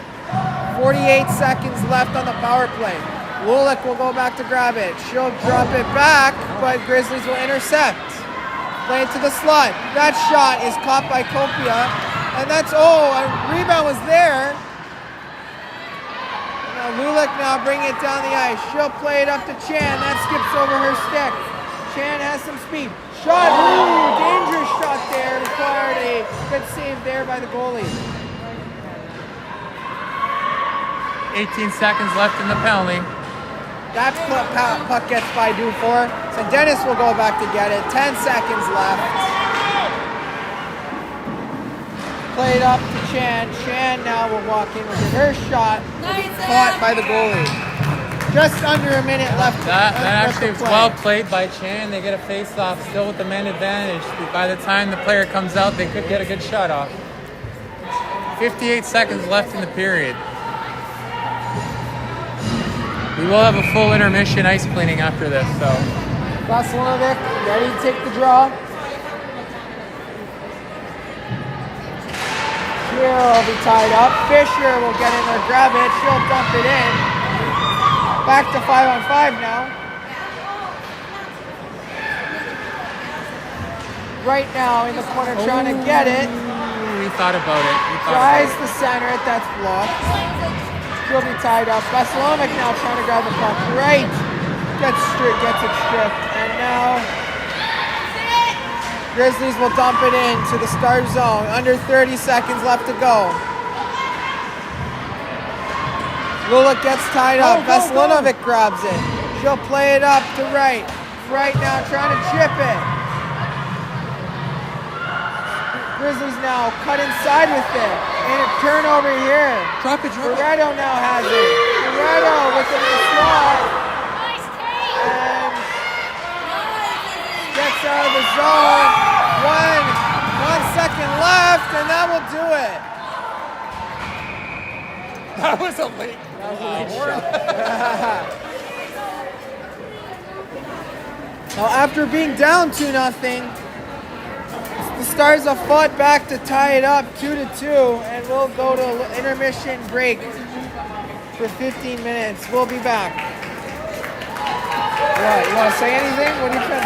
Speaker 3: 48 seconds left on the power play. Lulick will go back to grab it. She'll drop it back, but Grizzlies will intercept. Play it to the slot. That shot is caught by Copia. And that's, a rebound was there. Now Lulick now bringing it down the ice. She'll play it up to Chan. That skips over her stick. Chan has some speed. Shot, dangerous shot there. Required a good save there by the goalie.
Speaker 2: 18 seconds left in the penalty.
Speaker 3: That's puck gets by Dufour. So Dennis will go back to get it. 10 seconds left. Played up to Chan. Chan now will walk in with it. Her shot will be caught by the goalie. Just under a minute left.
Speaker 2: That actually was well played by Chan. They get a face-off still with the man advantage. By the time the player comes out, they could get a good shot off. 58 seconds left in the period. We will have a full intermission ice cleaning after this, so.
Speaker 3: Vasilinovic ready to take the draw. Here will be tied up. Fisher will get in there, grab it. She'll dump it in. Back to 5-on-5 now. Right now in the corner trying to get it.
Speaker 2: We thought about it.
Speaker 3: Tries to center it, that's blocked. She'll be tied up. Vasilinovic now trying to grab the puck. Right. Gets it stripped. And now Grizzlies will dump it into the start zone. Under 30 seconds left to go. Lulick gets tied up. Vasilinovic grabs it. She'll play it up to right. Right now trying to chip it. Grizzlies now cut inside with it. And a turnover here.
Speaker 2: Drop it.
Speaker 3: Loretto now has it. Loretto with it in the slot. And gets out of the zone. 1 second left, and that will do it.
Speaker 2: That was a late
Speaker 3: shot. Now, after being down 2-0, the Stars have fought back to tie it up 2-2, and we'll go to intermission break for 15 minutes. We'll be back. What, you want to say anything? What do you think?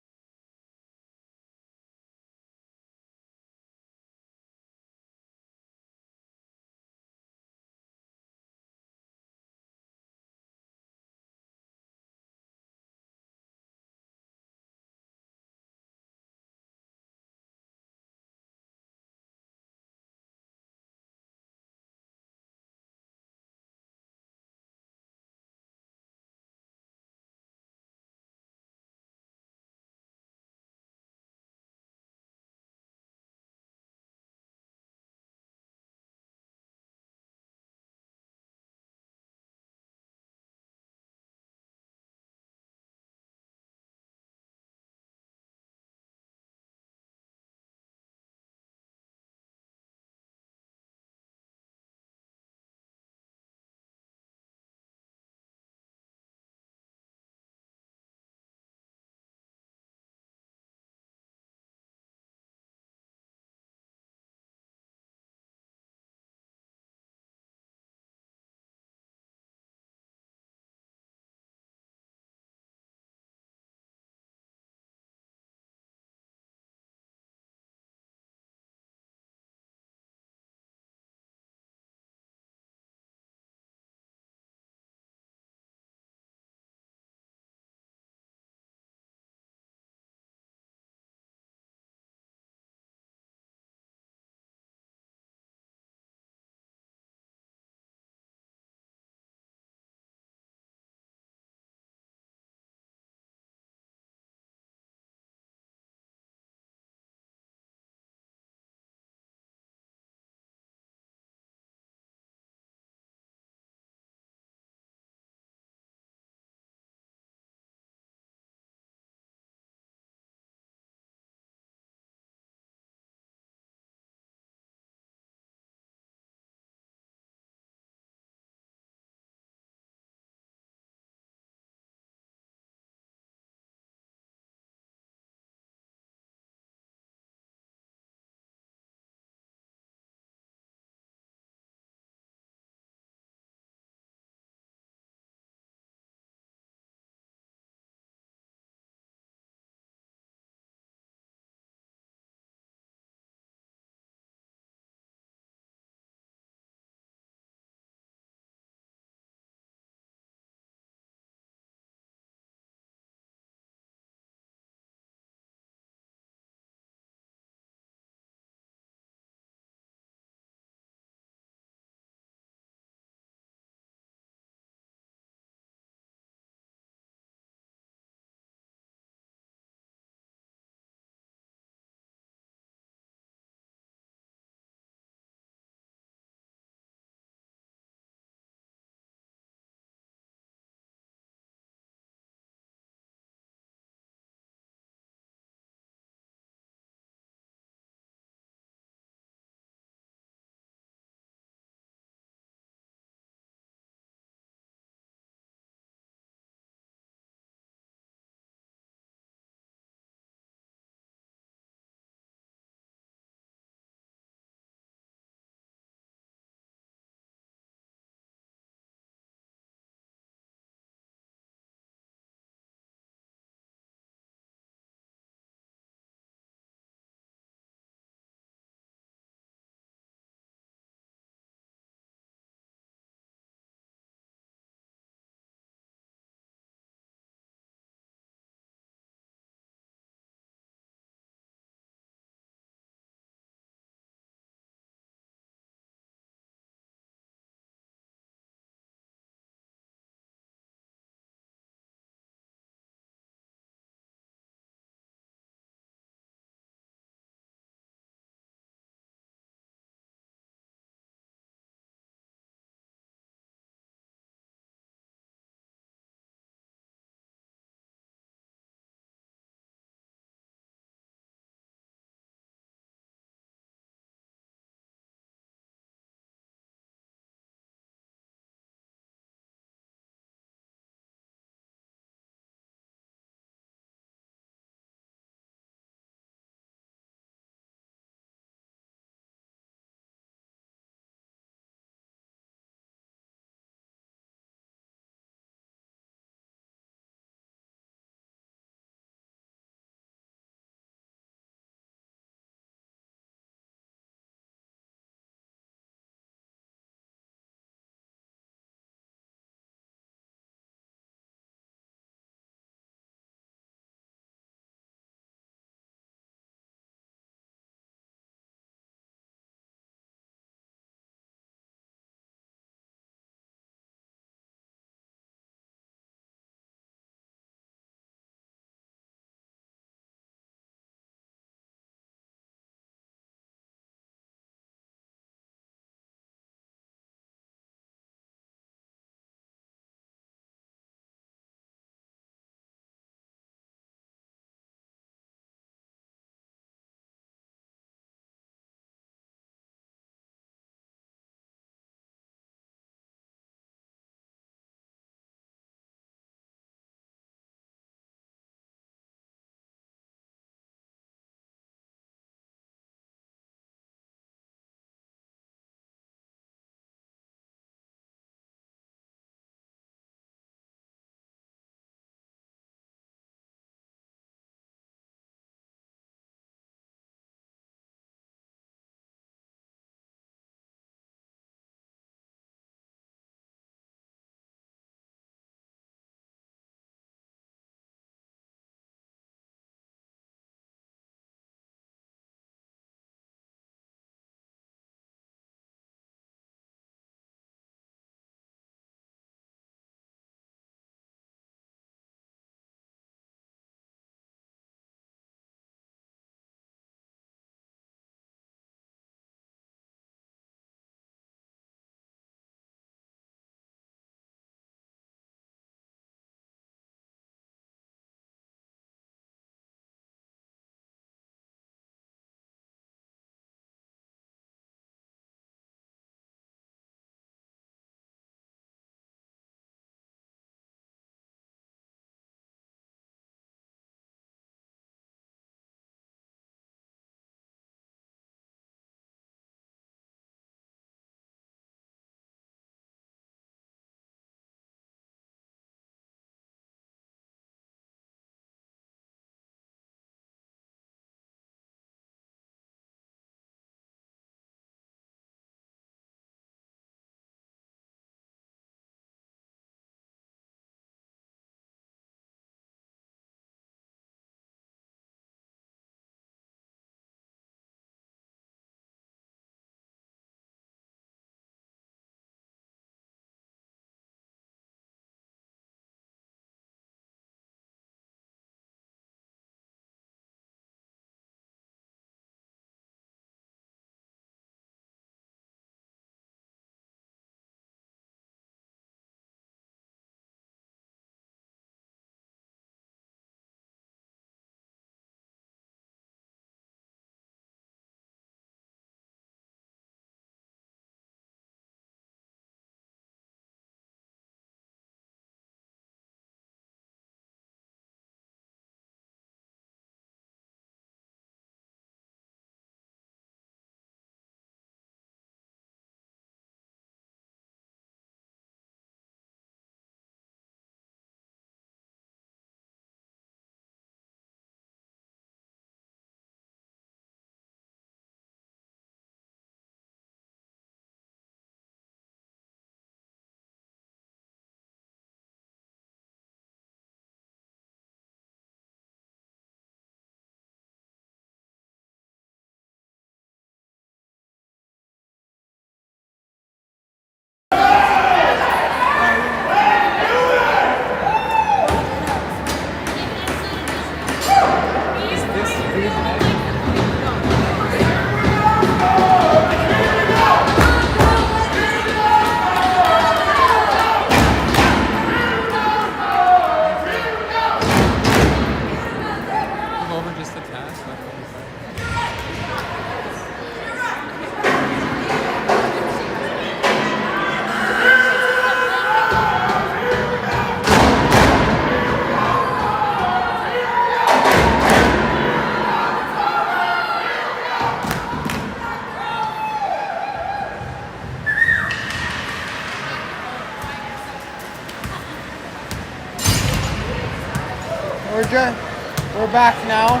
Speaker 3: We're back now.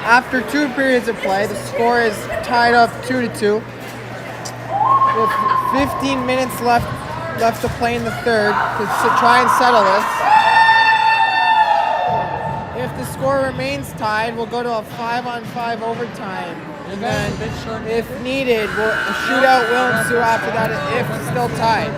Speaker 3: After 2 periods of play, the score is tied up 2-2. With 15 minutes left to play in the third to try and settle this. If the score remains tied, we'll go to a 5-on-5 overtime. And then, if needed, a shootout will ensue after that if still tied.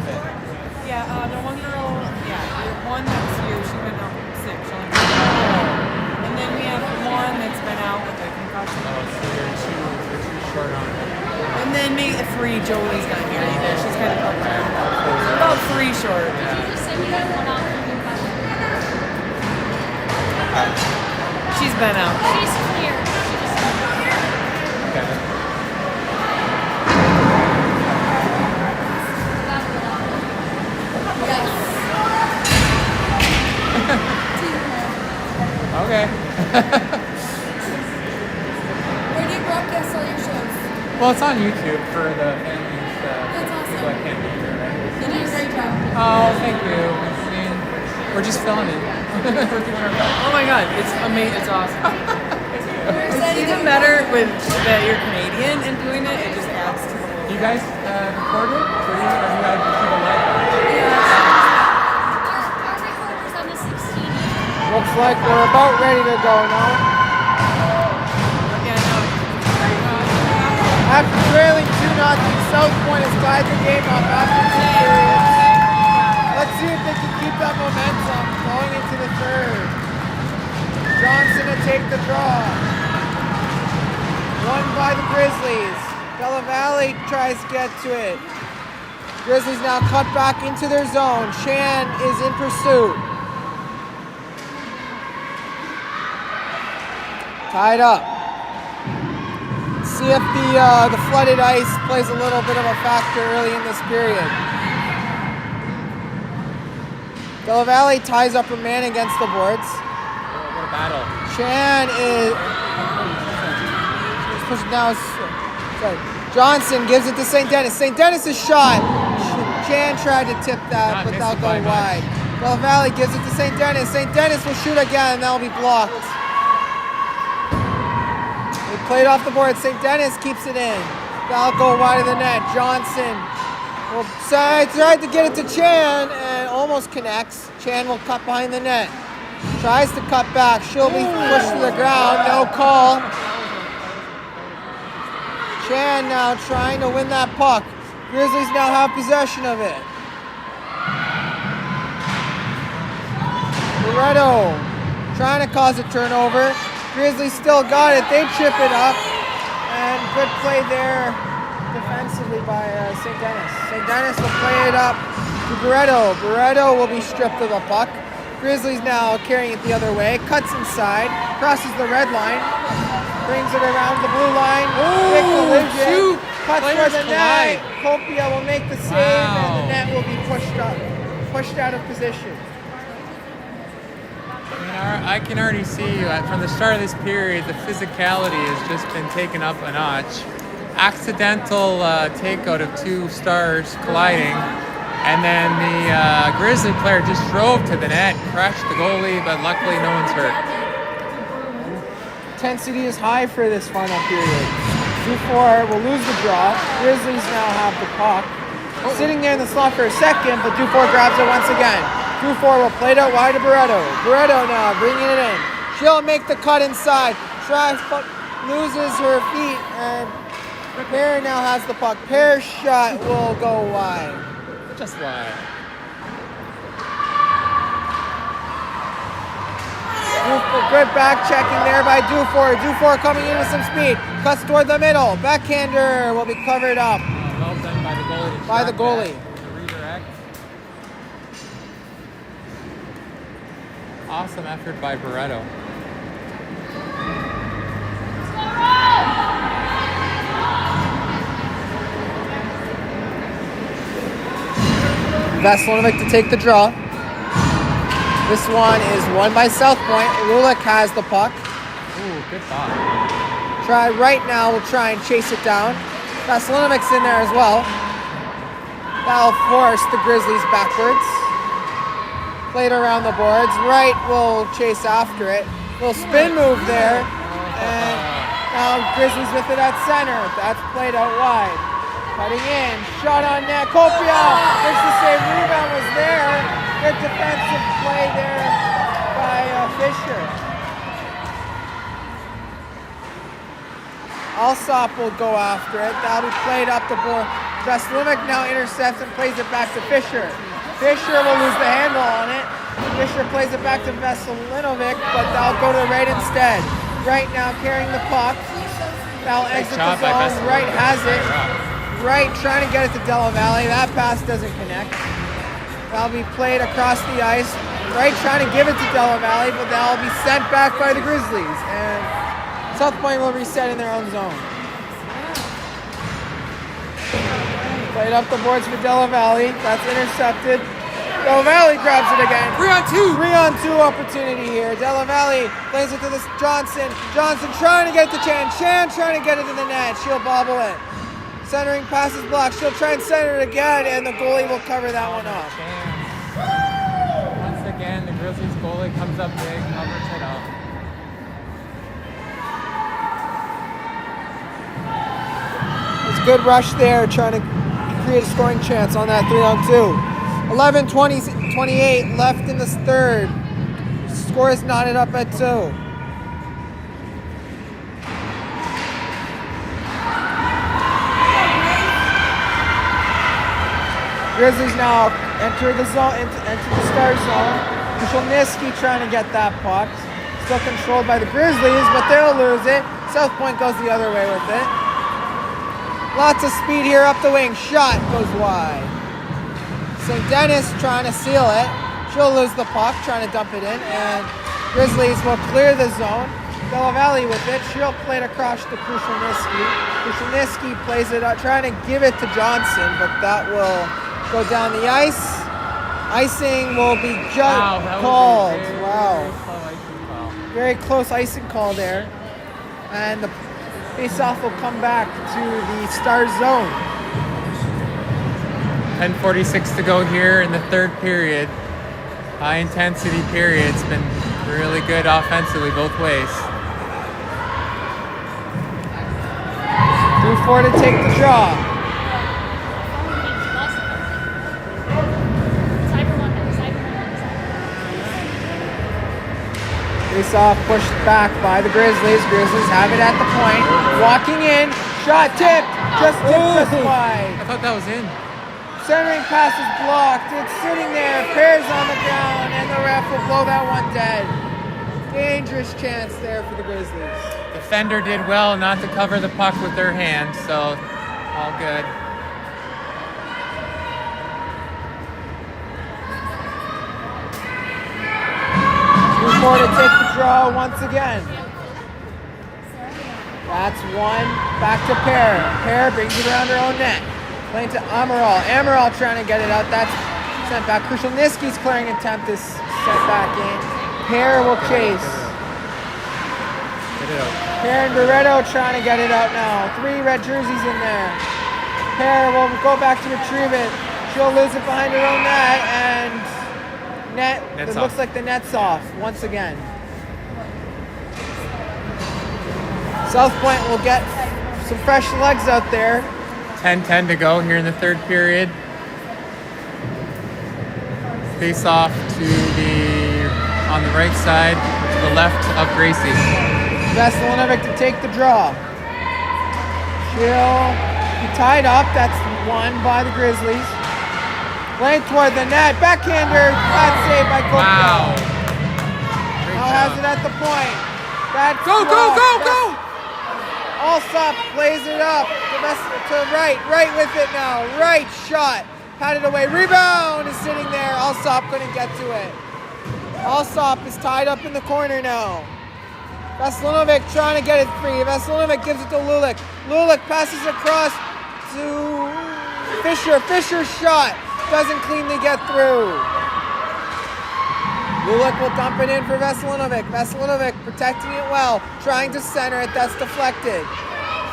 Speaker 1: Yeah, the one girl, the one that's here, she's been out sick. And then we have one that's been out with a concussion.
Speaker 2: Oh, so you're too short on it.
Speaker 1: And then maybe 3, Jolie's not here either. She's kind of about 3 short. She's been out.
Speaker 4: She's clear.
Speaker 2: Okay. Okay.
Speaker 4: Where do you broadcast all your shows?
Speaker 2: Well, it's on YouTube for the families.
Speaker 4: That's awesome.
Speaker 2: People that can't be here, right?
Speaker 4: You do a great job.
Speaker 2: Oh, thank you. I mean, we're just filming. We're doing our best.
Speaker 1: Oh my god, it's amazing. It's awesome.
Speaker 4: It's
Speaker 1: Even better with that you're Canadian and doing it, it just adds to the whole.
Speaker 2: You guys record it? Or you guys just keep it live?
Speaker 4: Our recorder's on the 16.
Speaker 3: Looks like we're about ready to go now.
Speaker 1: Yeah, no.
Speaker 3: After trailing 2-0, Southpoint has tied the game up after 2 periods. Let's see if they can keep that momentum going into the third. Johnson to take the draw. Won by the Grizzlies. Bella Valley tries to get to it. Grizzlies now cut back into their zone. Chan is in pursuit. Tied up. See if the flooded ice plays a little bit of a factor early in this period. Bella Valley ties up her man against the boards.
Speaker 2: What a battle.
Speaker 3: Chan is pushing now. Sorry. Johnson gives it to St. Denis. St. Denis' shot. Chan tried to tip that, but that'll go wide. Bella Valley gives it to St. Denis. St. Denis will shoot again, and that'll be blocked. They played off the board. St. Denis keeps it in. That'll go wide of the net. Johnson will tried to get it to Chan and almost connects. Chan will cut behind the net. Tries to cut back. She'll be pushed to the ground. No call. Chan now trying to win that puck. Grizzlies now have possession of it. Loretto trying to cause a turnover. Grizzlies still got it. They chip it up. And good play there defensively by St. Denis. St. Denis will play it up to Barretto. Barretto will be stripped of the puck. Grizzlies now carrying it the other way. Cuts inside. Crosses the red line. Brings it around the blue line. Big collision. Cuts for the net. Copia will make the save, and the net will be pushed out of position.
Speaker 2: I mean, I can already see from the start of this period, the physicality has just been taken up a notch. Accidental takeout of 2 stars colliding, and then the Grizzly player just drove to the net, crushed the goalie, but luckily no one's hurt.
Speaker 3: Intensity is high for this final period. Dufour will lose the draw. Grizzlies now have the puck. Sitting there in the slot for a second, but Dufour grabs it once again. Dufour will play it out wide to Barretto. Barretto now bringing it in. She'll make the cut inside. Tries, but loses her feet, and Pear now has the puck. Pear's shot will go wide.
Speaker 2: Just wide.
Speaker 3: Good back checking there by Dufour. Dufour coming in with some speed. Cuts toward the middle. Backhander will be covered up.
Speaker 2: Well done by the goalie.
Speaker 3: By the goalie.
Speaker 2: To redirect. Awesome effort by Barretto.
Speaker 3: Veselinovic to take the draw. This one is won by Southpoint. Rulik has the puck.
Speaker 2: Ooh, good thought.
Speaker 3: Try right now. We'll try and chase it down. Veselinovic's in there as well. That'll force the Grizzlies backwards. played around the boards. Wright will chase after it. Little spin move there. And now Grizzlies with it at center. That's played out wide. Cutting in. Shot on net. Copia makes the save. Rebound was there. Good defensive play there by Fisher. Alsop will go after it. That'll be played up the board. Veselinovic now intercepts and plays it back to Fisher. Fisher will lose the handle on it. Fisher plays it back to Veselinovic, but that'll go to the right instead. Wright now carrying the puck. Now exits the zone. Wright has it. Wright trying to get it to Della Valle. That pass doesn't connect. That'll be played across the ice. Wright trying to give it to Della Valle, but that'll be sent back by the Grizzlies. And Southpoint will reset in their own zone. Played up the boards for Della Valle. That's intercepted. Della Valle grabs it again.
Speaker 2: 3-on-2.
Speaker 3: 3-on-2 opportunity here. Della Valle plays it to this Johnson. Johnson trying to get it to Chan. Chan trying to get it to the net. She'll bobble it. Centering passes blocked. She'll try and center it again, and the goalie will cover that one up.
Speaker 2: Once again, the Grizzlies goalie comes up big, covers it up.
Speaker 3: It's a good rush there, trying to create a scoring chance on that 3-on-2. 11:28 left in this third. Score is knotted up at 2. Grizzlies now enter the zone, enter the start zone. Kushelniski trying to get that puck. Still controlled by the Grizzlies, but they'll lose it. Southpoint goes the other way with it. Lots of speed here up the wing. Shot goes wide. St. Denis trying to seal it. She'll lose the puck, trying to dump it in, and Grizzlies will clear the zone. Della Valle with it. She'll play it across to Kushelniski. Kushelniski plays it out, trying to give it to Johnson, but that will go down the ice. Icing will be called. Wow. Very close icing call there. And the face-off will come back to the Stars zone.
Speaker 2: 10:46 to go here in the third period. High intensity period. It's been really good offensively both ways.
Speaker 3: 2-4 to take the draw. Face-off pushed back by the Grizzlies. Grizzlies have it at the point. Walking in. Shot tipped. Just wide.
Speaker 2: I thought that was in.
Speaker 3: Centering pass is blocked. It's sitting there. Pairs on the ground, and the ref will blow that one dead. Dangerous chance there for the Grizzlies.
Speaker 2: Defender did well not to cover the puck with their hand, so all good.
Speaker 3: More to take the draw once again. That's one. Back to Pear. Pear brings it around her own net. Playing to Amaral. Amaral trying to get it out. That's sent back. Kushelniski's clearing attempt is sent back in. Pear will chase. Pear and Barreto trying to get it out now. 3 red jerseys in there. Pear will go back to retrieve it. She'll lose it behind her own net, and it looks like the net's off once again. Southpoint will get some fresh legs out there.
Speaker 2: 10:10 to go here in the third period. Face off on the right side to the left of Gracie.
Speaker 3: Veselinovic to take the draw. She'll be tied up. That's one by the Grizzlies. Playing toward the net. Backhander. Bad save by Coco.
Speaker 2: Wow.
Speaker 3: Now has it at the point. That's
Speaker 2: Go!
Speaker 3: Alsop plays it up to Wright. Wright with it now. Wright shot. Patted away. Rebound is sitting there. Alsop couldn't get to it. Alsop is tied up in the corner now. Veselinovic trying to get it free. Veselinovic gives it to Lulik. Lulik passes across to Fisher. Fisher's shot doesn't cleanly get through. Lulik will dump it in for Veselinovic. Veselinovic protecting it well, trying to center it. That's deflected.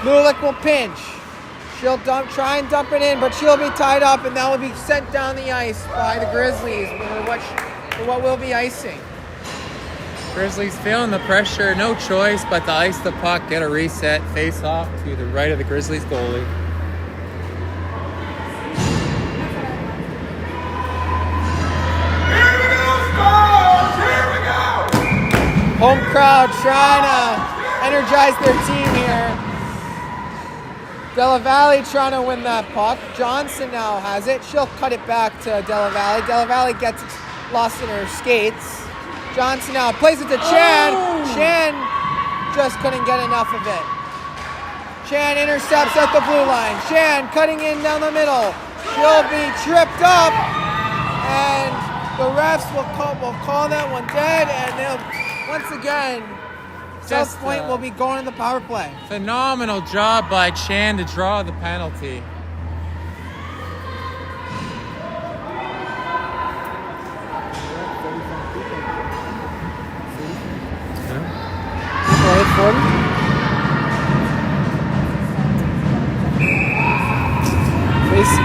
Speaker 3: Lulik will pinch. She'll try and dump it in, but she'll be tied up, and that will be sent down the ice by the Grizzlies. for what will be icing.
Speaker 2: Grizzlies feeling the pressure, no choice but to ice the puck, get a reset, face off to the right of the Grizzlies goalie.
Speaker 3: Home crowd trying to energize their team here. Della Valle trying to win that puck. Johnson now has it. She'll cut it back to Della Valle. Della Valle gets lost in her skates. Johnson now plays it to Chan. Chan just couldn't get enough of it. Chan intercepts at the blue line. Chan cutting in down the middle. She'll be tripped up, and the refs will call that one dead, and they'll once again, Southpoint will be going in the power play.
Speaker 2: Phenomenal job by Chan to draw the penalty.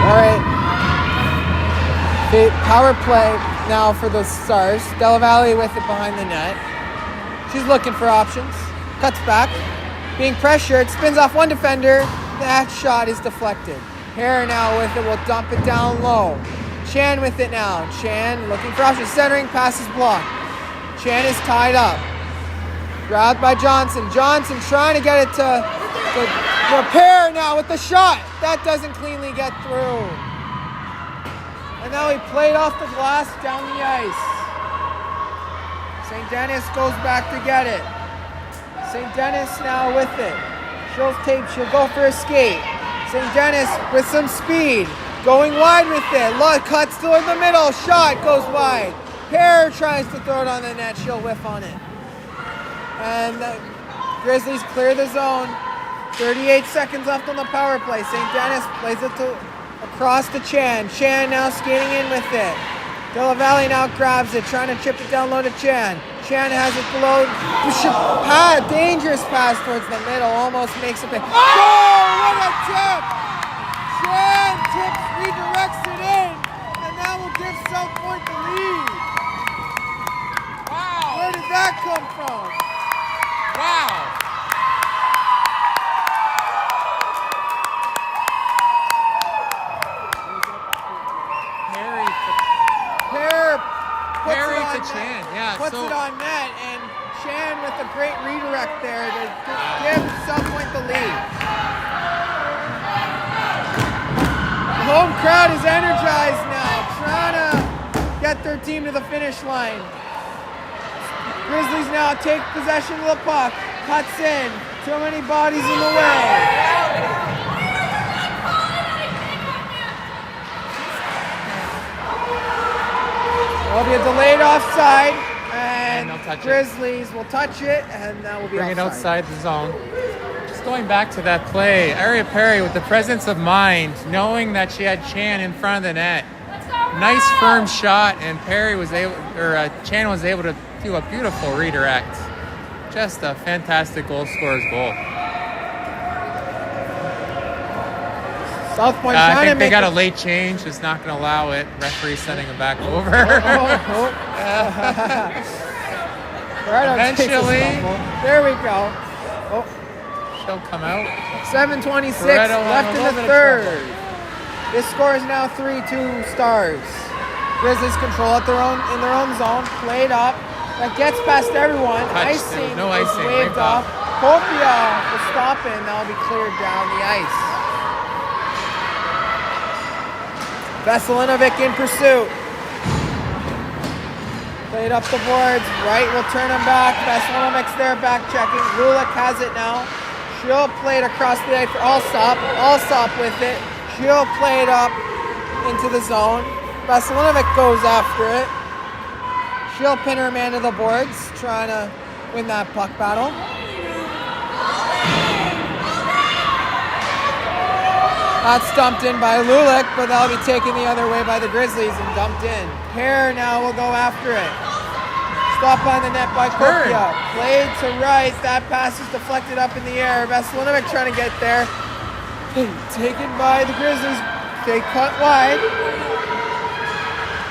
Speaker 3: All right. The power play now for the Stars. Della Valle with it behind the net. She's looking for options. Cuts back. Being pressured. Spins off one defender. That shot is deflected. Hare now with it. Will dump it down low. Chan with it now. Chan looking for options. Centering. Passes blocked. Chan is tied up. Grabbed by Johnson. Johnson trying to get it to repair now with the shot. That doesn't cleanly get through. And now he played off the glass down the ice. St. Denis goes back to get it. St. Denis now with it. She'll go for a skate. St. Denis with some speed. Going wide with it. Cuts toward the middle. Shot goes wide. Hare tries to throw it on the net. She'll whiff on it. And the Grizzlies clear the zone. 38 seconds left on the power play. St. Denis plays it across to Chan. Chan now skating in with it. Della Valle now grabs it, trying to chip it down low to Chan. Chan has it below. Dangerous pass towards the middle. Almost makes it. Oh, what a tip! Chan tips, redirects it in, and that will give Southpoint the lead.
Speaker 2: Wow!
Speaker 3: Where did that come from?
Speaker 2: Wow!
Speaker 3: Harry
Speaker 2: to Chan, yeah.
Speaker 3: Puts it on net, and Chan with a great redirect there to give Southpoint the lead. The home crowd is energized now, trying to get their team to the finish line. Grizzlies now take possession of the puck. Cuts in. Too many bodies in the way. There'll be a delayed offside, and Grizzlies will touch it, and that will be
Speaker 2: bring
Speaker 3: offside.
Speaker 2: it outside the zone. Just going back to that play, Aria Perry with the presence of mind, knowing that she had Chan in front of the net. Nice firm shot, and Chan was able to do a beautiful redirect. Just a fantastic goal scorer's goal.
Speaker 3: Southpoint
Speaker 2: I think they got a late change. It's not going to allow it. Referee sending it back over. Eventually,
Speaker 3: there we go. Oh,
Speaker 2: she'll come out.
Speaker 3: 7:26 left in the third. This score is now 3-2 Stars. Grizzlies control in their own zone. Played up. That gets past everyone. Icing
Speaker 2: no
Speaker 3: is
Speaker 2: icing.
Speaker 3: waved off. Kopia will stop it, and that'll be cleared down the ice. Veselinovic in pursuit. Played up the boards. Wright will turn him back. Veselinovic's there back checking. Lulick has it now. She'll play it across the ice for Allsop. Allsop with it. She'll play it up into the zone. Veselinovic goes after it. She'll pin her man to the boards, trying to win that puck battle. That's dumped in by Lulick, but that'll be taken the other way by the Grizzlies and dumped in. Hare now will go after it. Stop on the net by Kopia. Played to Rice. That pass is deflected up in the air. Veselinovic trying to get there. Taken by the Grizzlies. They cut wide.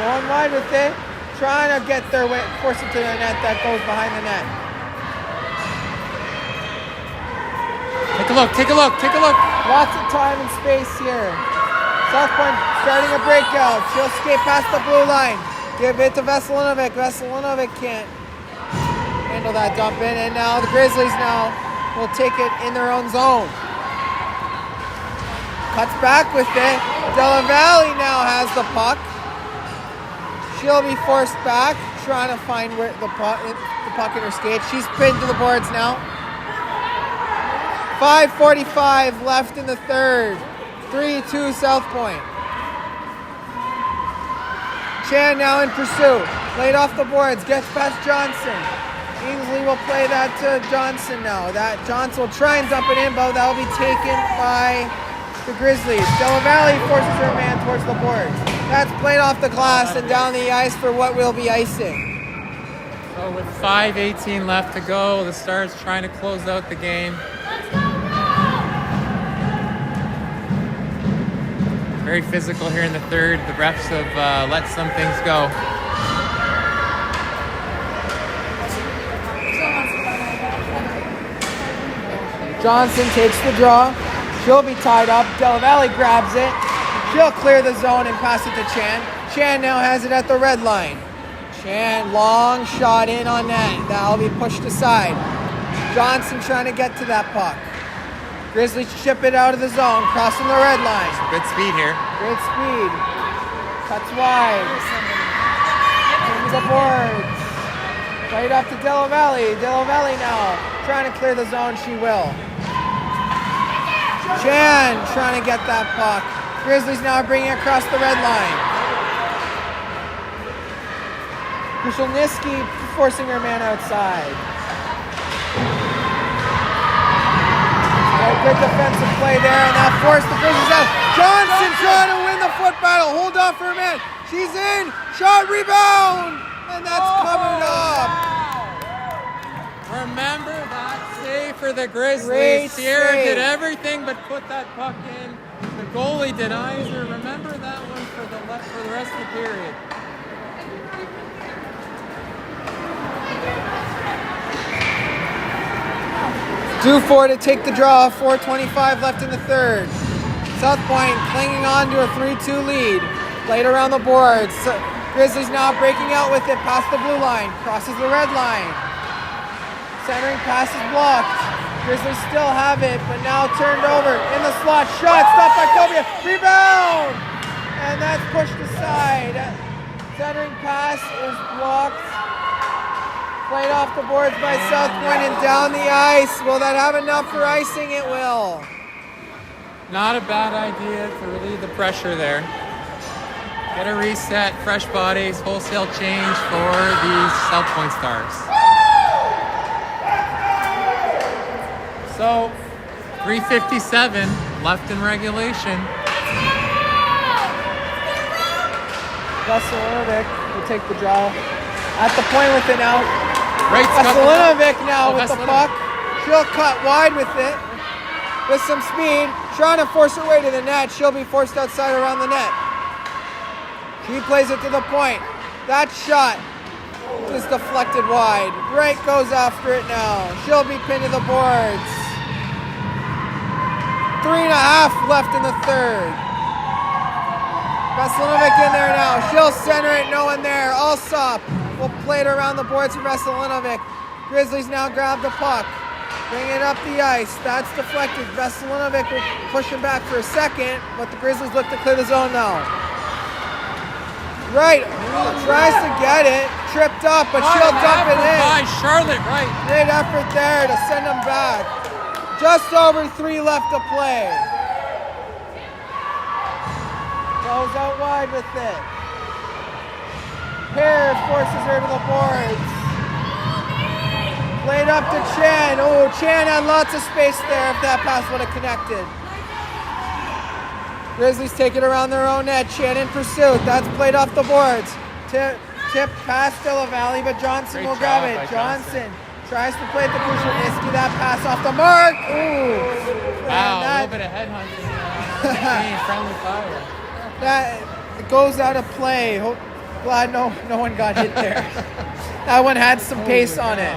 Speaker 3: Going wide with it. trying to get their way, force it to the net that goes behind the net.
Speaker 2: Take a look, take a look, take a look.
Speaker 3: Lots of time and space here. Southpoint starting a breakout. She'll skate past the blue line. Give it to Veselinovic. Veselinovic can't handle that dump in. And now the Grizzlies now will take it in their own zone. Cuts back with it. Della Valle now has the puck. She'll be forced back, trying to find where the puck in her skate. She's pinned to the boards now. 5:45 left in the third. 3-2 Southpoint. Chan now in pursuit. Laid off the boards. Gets past Johnson. Ainsley will play that to Johnson now. That Johnson will try and dump it in, but that will be taken by the Grizzlies. Della Valle forces her man towards the boards. That's played off the glass and down the ice for what will be icing.
Speaker 2: So with 5:18 left to go, the Stars trying to close out the game. Very physical here in the third. The refs have let some things go.
Speaker 3: Johnson takes the draw. She'll be tied up. Della Valle grabs it. She'll clear the zone and pass it to Chan. Chan now has it at the red line. Chan, long shot in on net. That'll be pushed aside. Johnson trying to get to that puck. Grizzlies ship it out of the zone, crossing the red line.
Speaker 2: Good speed here.
Speaker 3: Great speed. Cuts wide. Into the boards. Right up to Della Valle. Della Valle now trying to clear the zone. She will. Chan trying to get that puck. Grizzlies now bringing it across the red line. Kushelniski forcing her man outside. Good defensive play there, and that forced the Grizzlies out. Johnson trying to win the foot battle. Hold off for a man. She's in. Shot, rebound, and that's covered up.
Speaker 2: Remember that save for the Grizzlies.
Speaker 3: Great
Speaker 2: Sierra
Speaker 3: save.
Speaker 2: did everything but put that puck in. The goalie denies her. Remember that one for the rest of the period.
Speaker 3: Due for to take the draw. 4:25 left in the third. Southpoint clinging on to a 3-2 lead. Played around the boards. Grizzlies now breaking out with it past the blue line. Crosses the red line. Centering pass is blocked. Grizzlies still have it, but now turned over in the slot. Shot stopped by Kobia. Rebound! And that's pushed aside. Centering pass is blocked. Played off the boards by Southpoint and down the ice. Will that have enough for icing? It will.
Speaker 2: Not a bad idea to relieve the pressure there. Get a reset, fresh bodies, wholesale change for the Southpoint Stars. So, 3:57 left in regulation.
Speaker 3: Veselinovic will take the draw. At the point with it now.
Speaker 2: Right,
Speaker 3: Veselinovic now
Speaker 2: Oh,
Speaker 3: with the
Speaker 2: Veselinovic.
Speaker 3: puck. She'll cut wide with it. With some speed. Trying to force her way to the net. She'll be forced outside around the net. She plays it to the point. That shot is deflected wide. Wright goes after it now. She'll be pinned to the boards. 3.5 left in the third. Veselinovic in there now. She'll center it, no one there. Alsop will play it around the boards for Veselinovic. Grizzlies now grab the puck. Bring it up the ice. That's deflected. Veselinovic will push it back for a second, but the Grizzlies look to clear the zone now. Right, tries to get it. Tripped up, but she'll dump it
Speaker 2: By
Speaker 3: in.
Speaker 2: Charlotte, right.
Speaker 3: Great effort there to send them back. Just over 3 left to play. Goes out wide with it. Pear forces her to the boards. Played up to Chan. Oh, Chan had lots of space there if that pass would have connected. Grizzlies take it around their own net. Chan in pursuit. That's played off the boards. Tip past Della Valle, but Johnson
Speaker 2: Great
Speaker 3: will grab
Speaker 2: job
Speaker 3: it.
Speaker 2: by
Speaker 3: Johnson tries to play it to Kushelniski. That pass off the mark. Ooh.
Speaker 2: Wow,
Speaker 3: And
Speaker 2: a little bit of headhunting. Friendly fire.
Speaker 3: That it goes out of play. Glad no one got hit there. That one had some pace on it.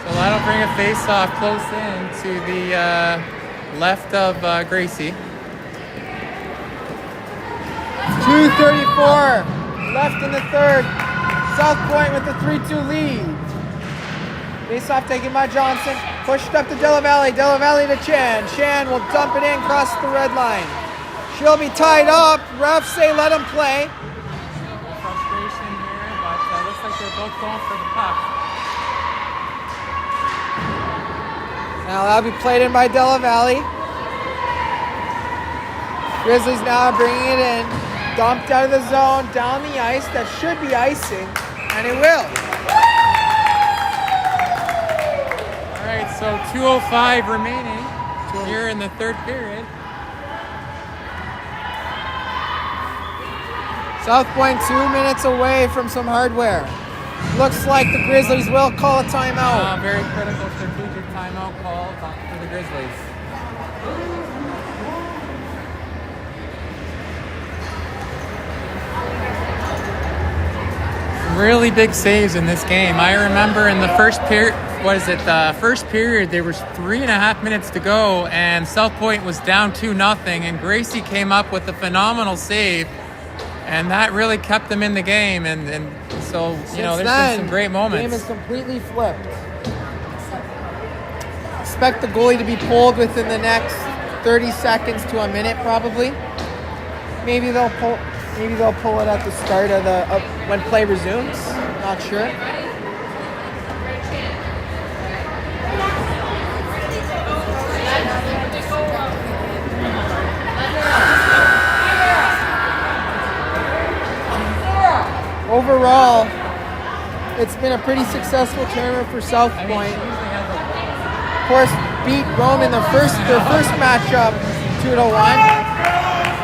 Speaker 2: So that'll bring a face-off close in to the left of Gracie.
Speaker 3: 2:34 left in the third. Southpoint with the 3-2 lead. Face-off taken by Johnson. Pushed up to Della Valle. Della Valle to Chan. Chan will dump it in across the red line. She'll be tied up. Refs say let him play.
Speaker 2: Frustration here, but looks like they're both going for the puck.
Speaker 3: Now that'll be played in by Della Valle. Grizzlies now bringing it in. Dumped out of the zone, down the ice. That should be icing, and it will.
Speaker 2: All right, so 2:05 remaining here in the third period.
Speaker 3: Southpoint 2 minutes away from some hardware. Looks like the Grizzlies will call a timeout.
Speaker 2: Very critical strategic timeout call for the Grizzlies. Really big saves in this game. I remember in the first period, first period, there was 3.5 minutes to go, and Southpoint was down 2-0, and Gracie came up with a phenomenal save, and that really kept them in the game. And so, there's been some great moments.
Speaker 3: The game is completely flipped. Expect the goalie to be pulled within the next 30 seconds to a minute, probably. Maybe they'll pull it at the start of when play resumes. Not sure. Overall, it's been a pretty successful tournament for Southpoint. Of course, beat Rome in their first matchup 2-1.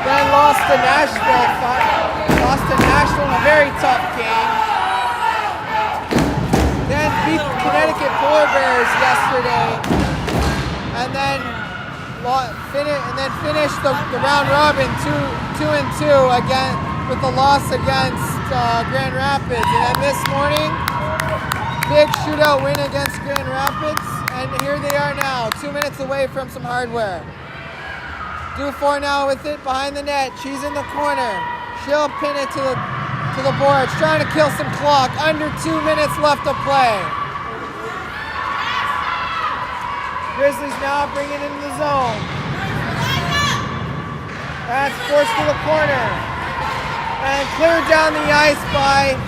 Speaker 3: Then lost to Nashville in a very tough game. Then beat the Connecticut Polar Bears yesterday, and then finished the round robin 2-2 again with the loss against Grand Rapids. And then this morning, big shootout win against Grand Rapids, and here they are now, 2 minutes away from some hardware. Dufour now with it behind the net. She's in the corner. She'll pin it to the boards, trying to kill some clock. Under 2 minutes left to play. Grizzlies now bring it into the zone. That's forced to the corner. And cleared down the ice by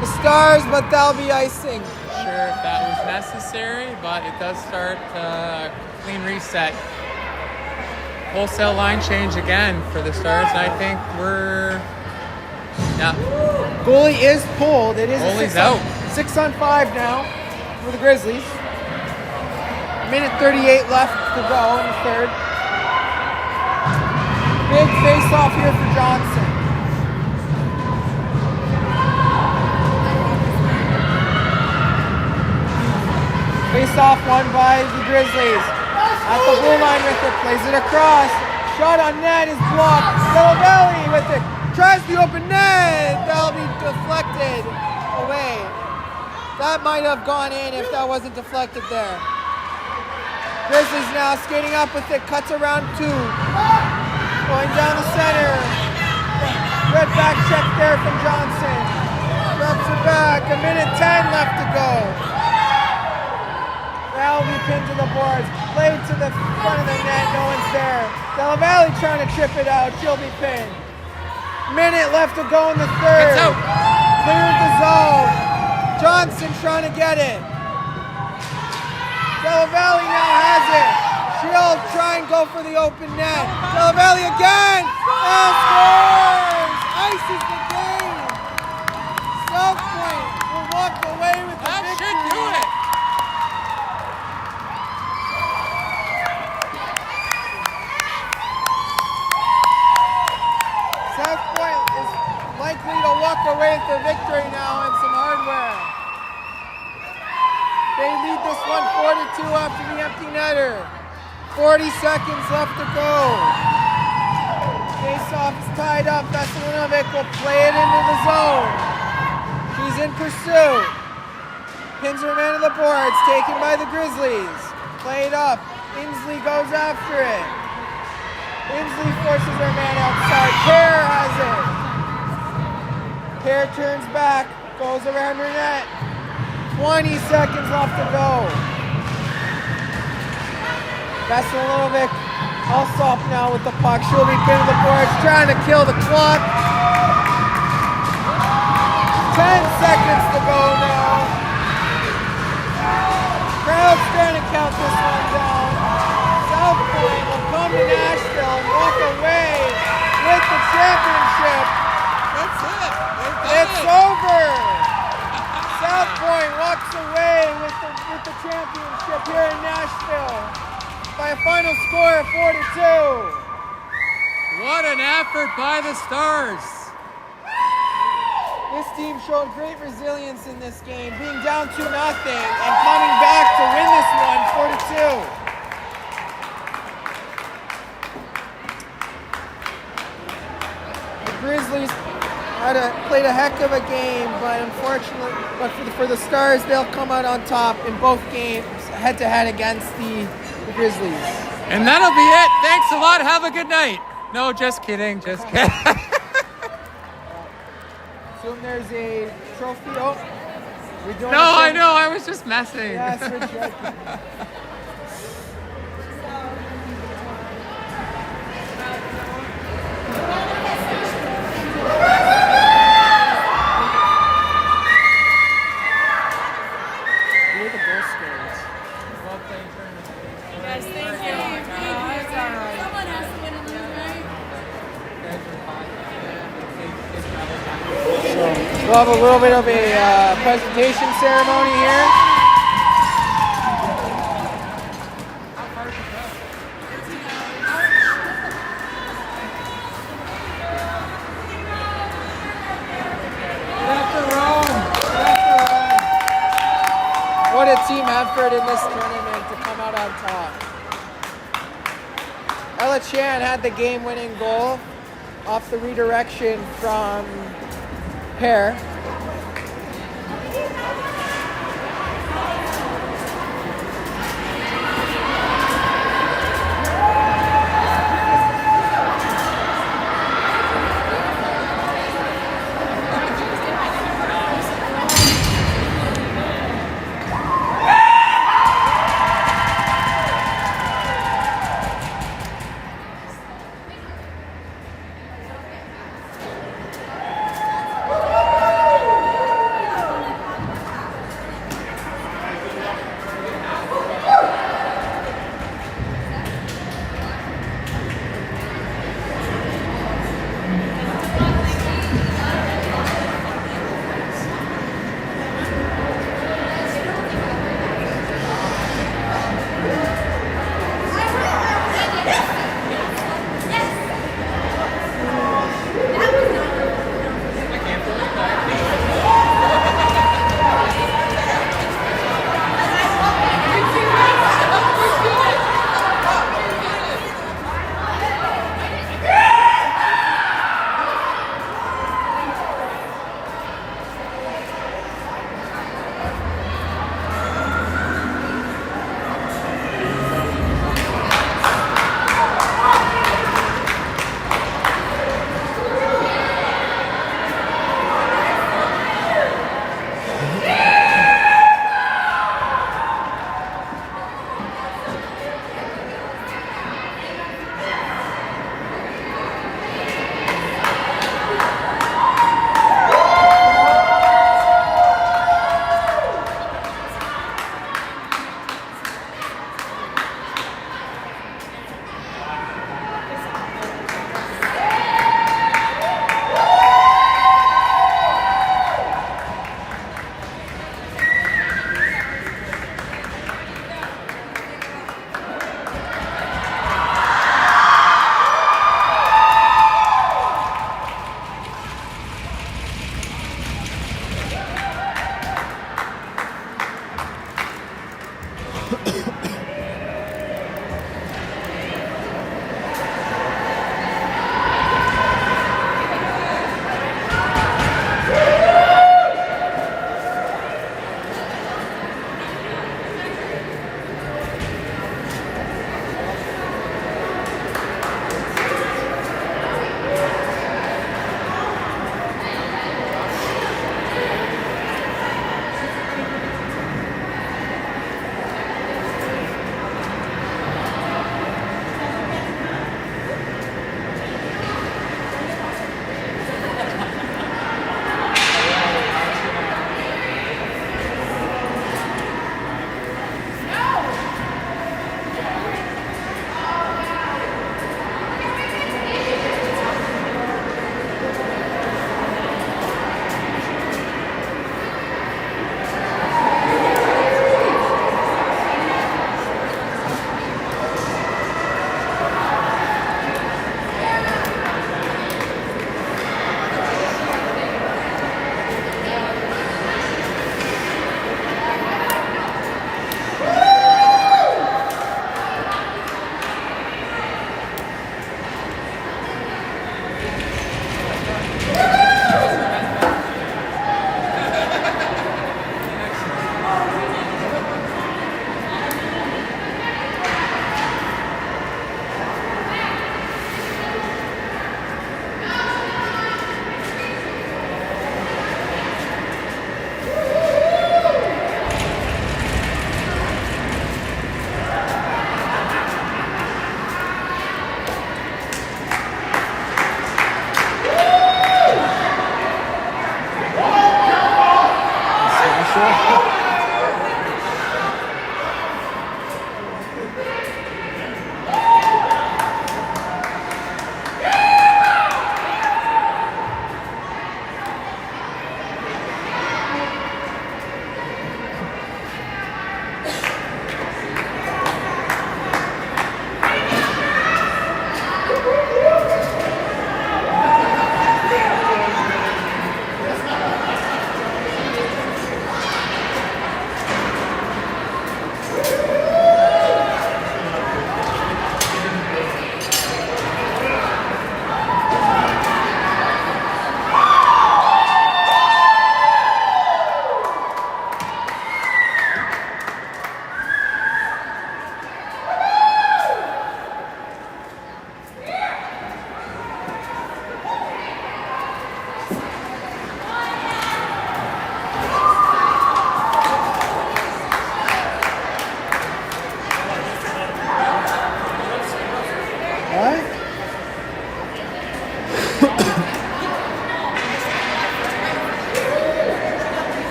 Speaker 3: the Stars, but that'll be icing.
Speaker 2: Sure if that was necessary, but it does start a clean reset. Wholesale line change again for the Stars, and I think
Speaker 3: Goalie is pulled. It is
Speaker 2: goalie's out.
Speaker 3: 6-on-5 now for the Grizzlies. 1:38 left to go in the third. Big face-off here for Johnson. Face-off won by the Grizzlies. At the blue line with it, plays it across. Shot on net is blocked. Della Valle with it. Tries the open net. That'll be deflected away. That might have gone in if that wasn't deflected there. Grizzlies now skating up with it. Cuts around 2. Going down the center. Red back check there from Johnson. Drops it back. 1:10 left to go. Now will be pinned to the boards. Played to the front of the net. No one's there. Della Valle trying to chip it out. She'll be pinned. Minute left to go in the third.
Speaker 2: It's out.
Speaker 3: Cleared the zone. Johnson trying to get it. Della Valle now has it. She'll try and go for the open net. Della Valle again. And scores. Ices the game. Southpoint will walk away with the victory.
Speaker 2: That should do it.
Speaker 3: Southpoint is likely to walk away with the victory now and some hardware. They lead this one 4-2 after the empty netter. 40 seconds left to go. Face-off is tied up. Veselinovic will play it into the zone. She's in pursuit. Pins her man to the boards, taken by the Grizzlies. Played up. Inslee goes after it. Inslee forces her man outside. Kerr has it. Kerr turns back, goes around her net. 20 seconds left to go. Veselinovic all soft now with the puck. She'll be pinned to the boards, trying to kill the clock. 10 seconds to go now. Crowd's trying to count this one down. Southpoint will come to Nashville and walk away with the championship.
Speaker 2: That's it.
Speaker 3: It's over. Southpoint walks away with the championship here in Nashville by a final score of 4-2.
Speaker 2: What an effort by the Stars.
Speaker 3: This team showed great resilience in this game, being down 2-0 and coming back to win this one 4-2. The Grizzlies played a heck of a game, but unfortunately, for the Stars, they'll come out on top in both games, head-to-head against the Grizzlies.
Speaker 2: And that'll be it. Thanks a lot. Have a good night. No, just kidding. Just kidding.
Speaker 3: Soon there's a trophy. Oh, we're doing
Speaker 2: No, I know. I was just messing.
Speaker 3: Yes, we're joking. Who are the goal scorers?
Speaker 1: Yes, thank you. It's all right.
Speaker 4: Someone has to win and lose, right?
Speaker 3: We'll have a little bit of a presentation ceremony here. What a team effort in this tournament to come out on top. Ella Chan had the game-winning goal off the redirection from Pear.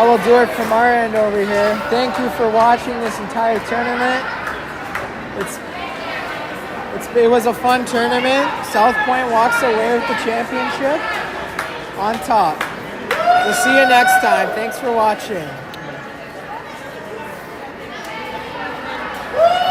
Speaker 3: That will do it from our end over here. Thank you for watching this entire tournament. It was a fun tournament. Southpoint walks away with the championship on top. We'll see you next time. Thanks for watching.